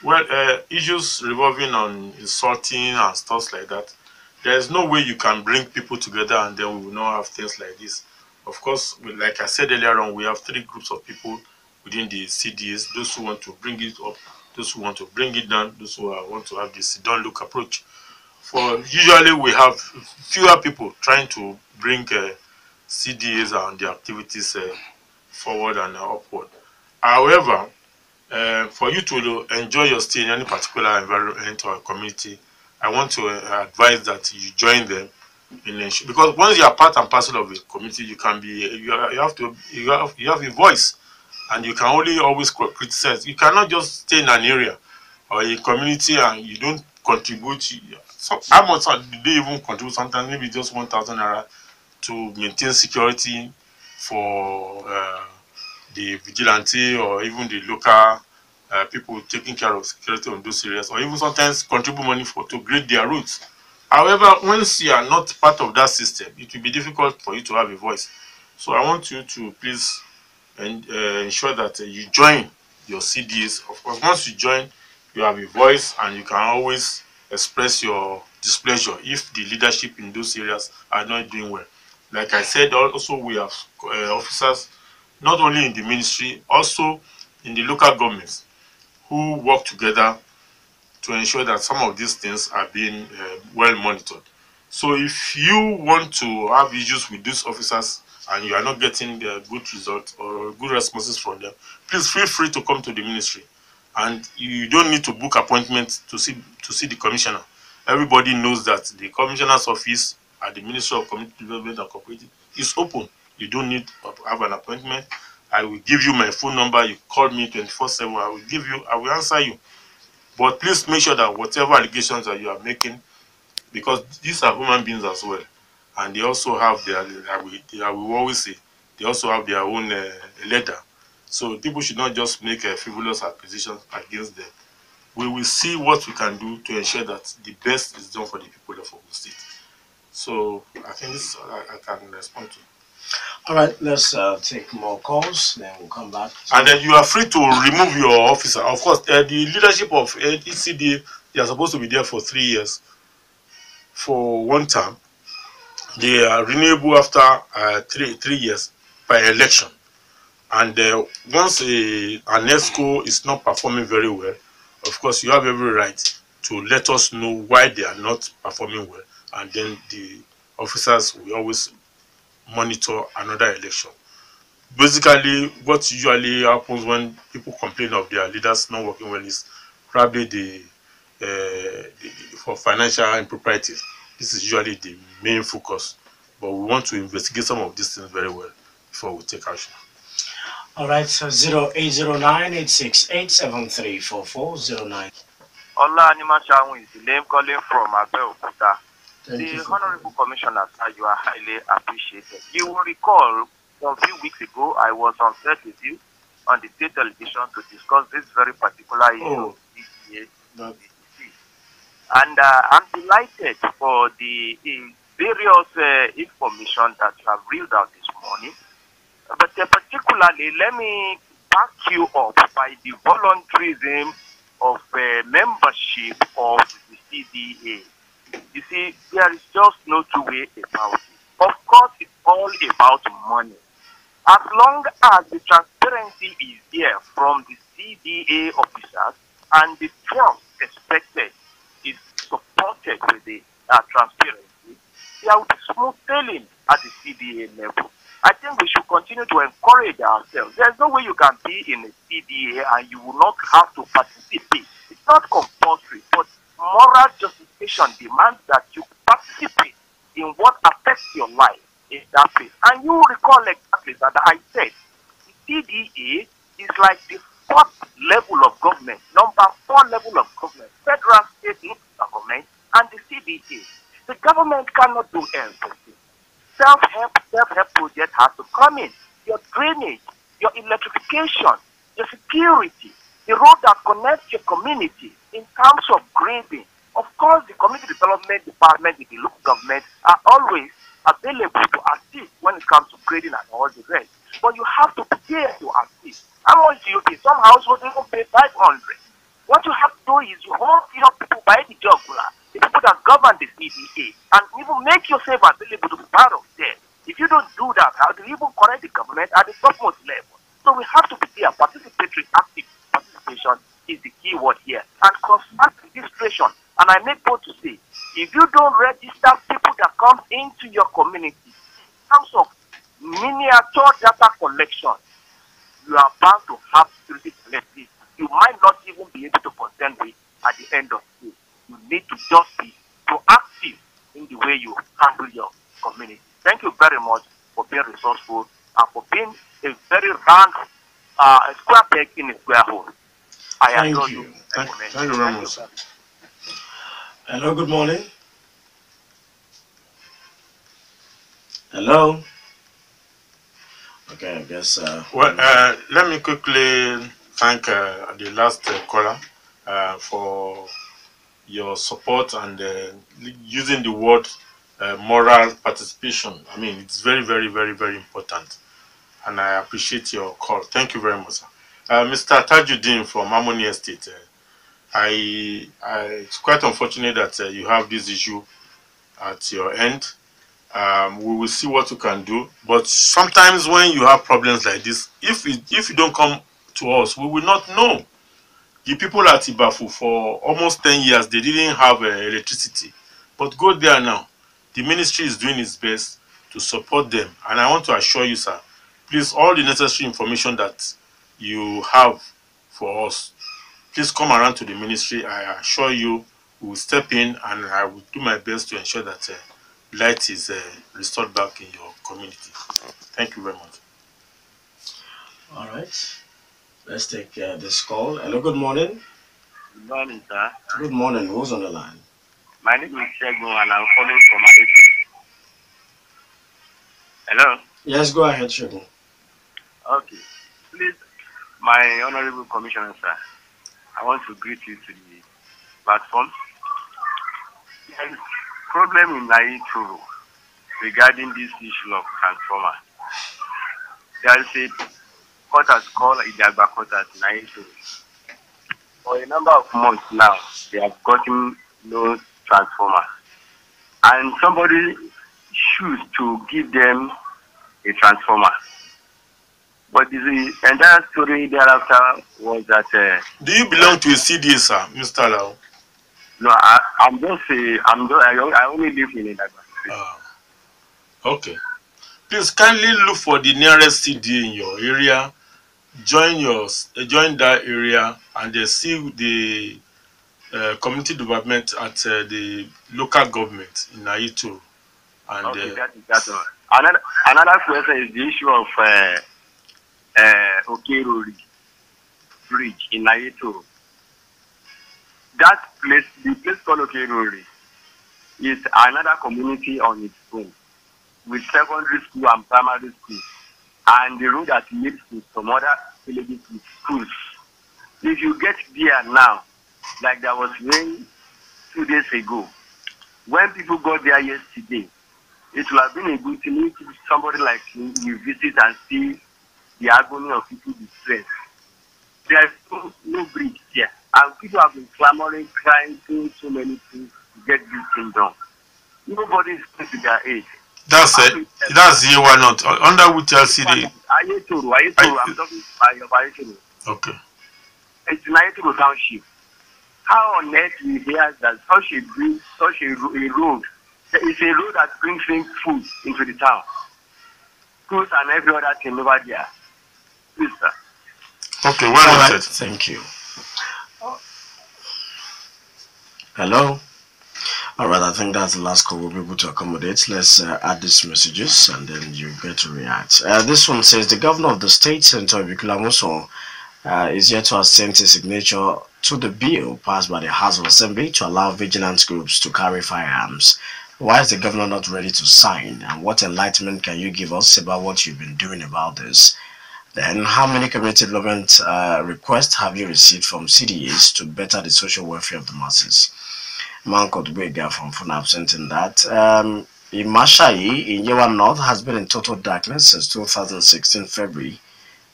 Well, issues revolving on insulting and stuff like that, there is no way you can bring people together and then we will not have things like this. Of course, like I said earlier on, we have 3 groups of people within the CDAs: those who want to bring it up, those who want to bring it down, those who want to have this don't look approach. For usually we have fewer people trying to bring CDAs and the activities forward and upward. However, for you to enjoy your stay in any particular environment or community, I want to advise that you join them because once you are part and parcel of a community, you can be you have a voice, and you can only always criticize. You cannot just stay in an area or a community and you don't contribute. So how much do they even contribute? Sometimes maybe just 1,000 naira to maintain security for the vigilante or even the local people taking care of security on those areas, or even sometimes contribute money to grade their routes. However, once you are not part of that system, it will be difficult for you to have a voice. So I want you to please ensure that you join your CDs. Of course, once you join, you have a voice and you can always express your displeasure if the leadership in those areas are not doing well. Like I said, also we have officers not only in the ministry, also in the local governments, who work together to ensure that some of these things are being well monitored. So if you want to have issues with these officers and you are not getting the good results or good responses from them, please feel free to come to the ministry. And you don't need to book appointments to see the commissioner. Everybody knows that the commissioner's office at the Ministry of Community Development and Cooperatives is open. You don't need to have an appointment. I will give you my phone number. You call me 24/7. I will answer you. But please make sure that whatever allegations that you are making, because these are human beings as well, and they also have their, I will always say, they also have their own letter. So people should not just make frivolous accusations against them. We will see what we can do to ensure that the best is done for the people of Ogun State. So I think this I can respond to. All right, let's take more calls, then we'll come back. And then you are free to remove your officer. Of course, the leadership of ECD, they are supposed to be there for 3 years for one term. They are renewable after 3 years by election. And once an ESCO is not performing very well, of course, you have every right to let us know why they are not performing well. And then the officers will always monitor another election. Basically, what usually happens when people complain of their leaders not working well is probably for financial improprieties. This is usually the main focus, but we want to investigate some of these things very well before we take action. All right, so 0809-868-734409. Ola Animashawu is the name calling from Abeokuta. The Honorable Commissioner, sir, you are highly appreciated. You will recall a few weeks ago I was on set with you on the state television to discuss this very particular issue. And I'm delighted for the various information that you have reeled out this morning. But particularly, let me back you up by the voluntarism of membership of the CDA. You see, there is just no two way about it. Of course, it's all about money. As long as the transparency is there from the CDA officers and the trust expected is supported with the transparency, there will be smooth sailing at the CDA level. I think we should continue to encourage ourselves. There's no way you can be in a CDA and you will not have to participate. It's not compulsory, but moral justification demands that you participate in what affects your life in that place. And you will recall exactly that I said the CDA is like the fourth level of government, number 4 level of government, federal, state, local government, and the CDA. The government cannot do everything. Self-help project has to come in. Your drainage, your electrification, your security, the road that connects your community in terms of grading. Of course, the Community Development Department in the local government are always available to assist when it comes to grading and all the rest. But you have to be there to assist. How much do you pay? Some households even pay 500. What you have to do is you hold your people by the jugular, the people that govern the CDA, and even make yourself available to be part of them. If you don't do that, how do you even correct the government at the topmost level? So we have to be there. Participatory, active participation is the key word here. And constant registration. And I make bold to say, if you don't register people that come into your community in terms of miniature data collection, you are bound to have security challenges. You might not even be able to contend with at the end of the day. You need to just be proactive in the way you handle your community. Thank you very much for being resourceful and for being a very round square peg in a square hole. I adore you. Thank you very much. Hello, good morning. Hello. Okay, I guess. Let me quickly thank the last caller for your support and using the word moral participation. I mean, it's very, very, very, very important. And I appreciate your call. Thank you very much, sir. Mr. Tajuddin from Harmony Estate. It's quite unfortunate that you have this issue at your end. We will see what you can do. But sometimes when you have problems like this, if you don't come to us, we will not know. The people at Ibafu for almost 10 years, they didn't have electricity. But go there now. The ministry is doing its best to support them. And I want to assure you, sir, please, all the necessary information that you have for us, please come around to the ministry. I assure you we will step in and I will do my best to ensure that light is restored back in your community. Thank you very much. All right. Let's take this call. Hello, good morning. Good morning, sir. Good morning. Who's on the line? My name is Egwuonwu and I'm calling from Adenmosun. Hello? Yes, go ahead, Shogun. Okay. Please, my Honorable Commissioner, sir, I want to greet you to the platform. There is problem in Naituru regarding this issue of transformer. There is a quarters called Idagba quarters Naituru. For a number of months now, they have gotten no transformer. And somebody choose to give them a transformer. But the entire story thereafter was that... do you belong to a CDA, sir, Mr. Lau? No, I only live in Idagba. Okay. Please kindly look for the nearest CDA in your area. Join that area and they see community development at the local government in Ayito. And okay, that's all. Another question is the issue of Okero Bridge in Ayito. That place, the place called Okero is another community on its own, with secondary school and primary school, and the road that leads to some other villages with schools. If you get there now, like there was rain 2 days ago, when people got there yesterday, it would have been a good thing if somebody like you visit and see the agony of people distressed. There's no bridge here, and people have been clamoring, crying, doing so many things to get this thing done. Nobody is going to their aid. That's it. That's the one not under which LCD. Ayetoro, I'm talking about Ayetoro. Okay. It's in Ayetoro Township. How on earth we hear that such a road? It's a road that brings in food into the town. Schools and every other thing over there. Please, sir. Okay, well right. Thank you. Hello? Alright, I think that's the last call we'll be able to accommodate. Let's add these messages and then you get to react. This one says the governor of the state, Tobi, is yet to assent his signature to the bill passed by the House of Assembly to allow vigilance groups to carry firearms. Why is the governor not ready to sign? And what enlightenment can you give us about what you've been doing about this? Then, how many community development requests have you received from CDAs to better the social welfare of the masses? Manko Gbenga from Funab sent in that. In Mashai, in Yewa North, has been in total darkness since 2016 February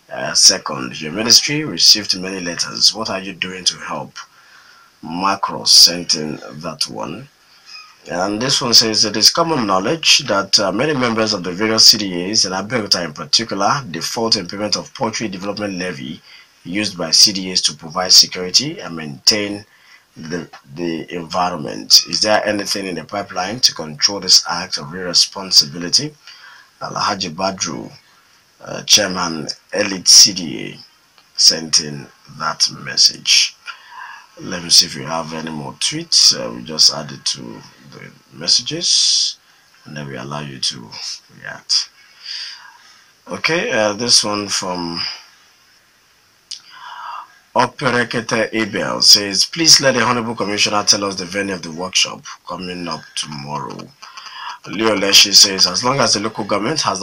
2nd. Your ministry received many letters. What are you doing to help? Macro sent in that one. And this one says it is common knowledge that many members of the various CDAs, and Abeokuta in particular, default in payment of poultry development levy used by CDAs to provide security and maintain the environment. Is there anything in the pipeline to control this act of irresponsibility? Alhaji Badru, Chairman Elite CDA, sent in that message. Let me see if we have any more tweets. We just added to the messages and then we allow you to react. Okay, this one from Operekete Abel says, please let the Honorable Commissioner tell us the venue of the workshop coming up tomorrow. Leo Leshi says, as long as the local government are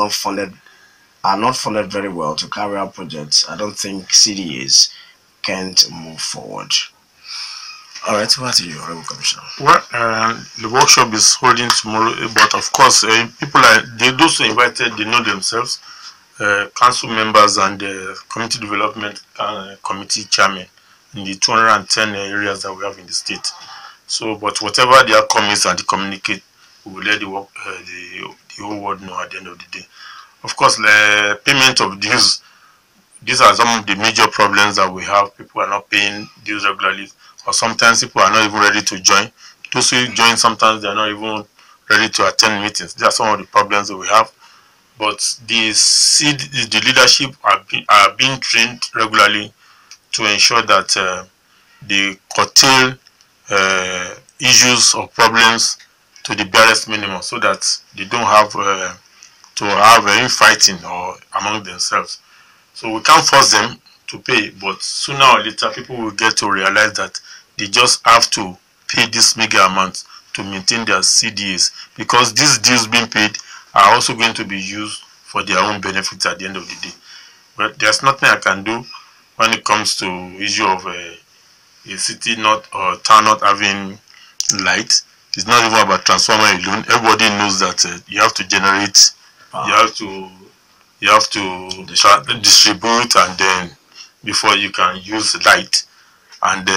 not funded very well to carry out projects, I don't think CDAs can't move forward. All right, what to you, Honorable Commissioner? Well, the workshop is holding tomorrow, but of course, people those who invited, they know themselves. Council members and community development committee chairman in the 210 areas that we have in the state. So, but whatever the outcome is and the communicate, we will let the whole world know at the end of the day. Of course, the payment of dues, these are some of the major problems that we have. People are not paying dues regularly, or sometimes people are not even ready to join. Those who join, sometimes they are not even ready to attend meetings. These are some of the problems that we have. But the leadership are being trained regularly to ensure that they curtail issues or problems to the barest minimum, so that they don't have to have any fighting or among themselves. So we can't force them to pay, but sooner or later people will get to realize that they just have to pay this mega amount to maintain their CDAs, because these dues being paid are also going to be used for their own benefits at the end of the day. But there's nothing I can do when it comes to issue of a city not or town not having light. It's not even about transformer alone. Everybody knows that you have to generate, you have to distribute, and then before you can use light. And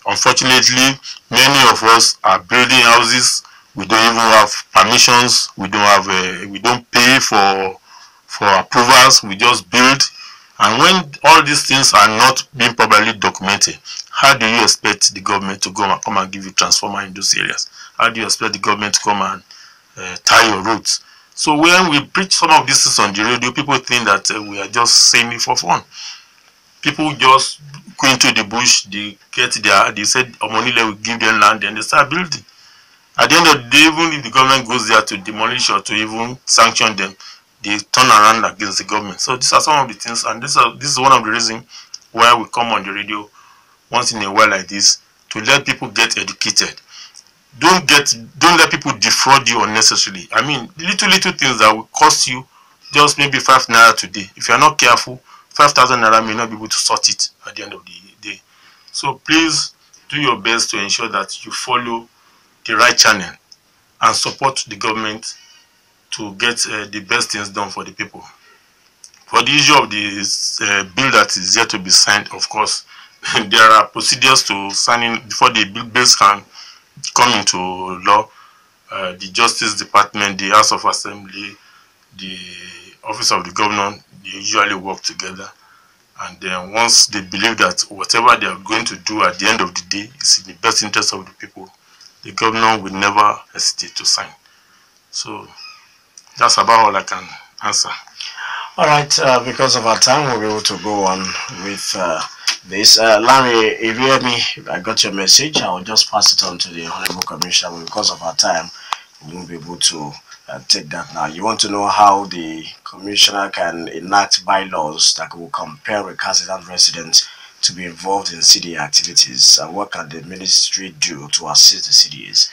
unfortunately, many of us are building houses. We don't even have permissions. We don't pay for approvals. We just build. And when all these things are not being properly documented, how do you expect the government to come and give you transformer in those areas? How do you expect the government to come and tie your roads? So when we preach some of these things on the radio, people think that we are just saying it for fun. People just go into the bush, they said Omonile will give them land, and they start building. At the end of the day, even if the government goes there to demolish or to even sanction them, they turn around against the government. So these are some of the things, and this is one of the reasons why we come on the radio once in a while like this, to let people get educated. Don't let people defraud you unnecessarily. I mean, little things that will cost you just maybe 5 naira today. If you are not careful, 5,000 naira may not be able to sort it at the end of the day. So please do your best to ensure that you follow the right channel and support the government to get the best things done for the people. For the issue of this bill that is yet to be signed, of course, there are procedures to signing before the bills can come into law. The Justice Department, the House of Assembly, the Office of the Governor, they usually work together. And then once they believe that whatever they are going to do at the end of the day is in the best interest of the people, the governor will never hesitate to sign. So that's about all I can answer. All right, because of our time, we'll be able to go on with this. Larry, if you hear me, I got your message. I will just pass it on to the Honorable Commissioner. Because of our time, we won't be able to take that now. You want to know how the Commissioner can enact bylaws that will compel recalcitrant residents to be involved in CDA activities, and what can the ministry do to assist the CDAs?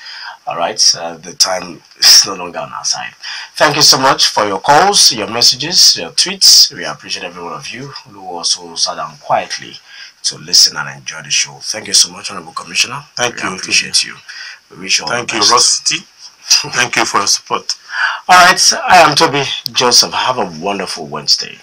All right, the time is no longer on our side. Thank you so much for your calls, your messages, your tweets. We appreciate every one of you who also sat down quietly to listen and enjoy the show. Thank you so much, Honorable Commissioner. Thank you. Appreciate you. We wish you all Thank the you, best. Ross City. Thank you for your support. All right, I am Tobi Joseph. Have a wonderful Wednesday.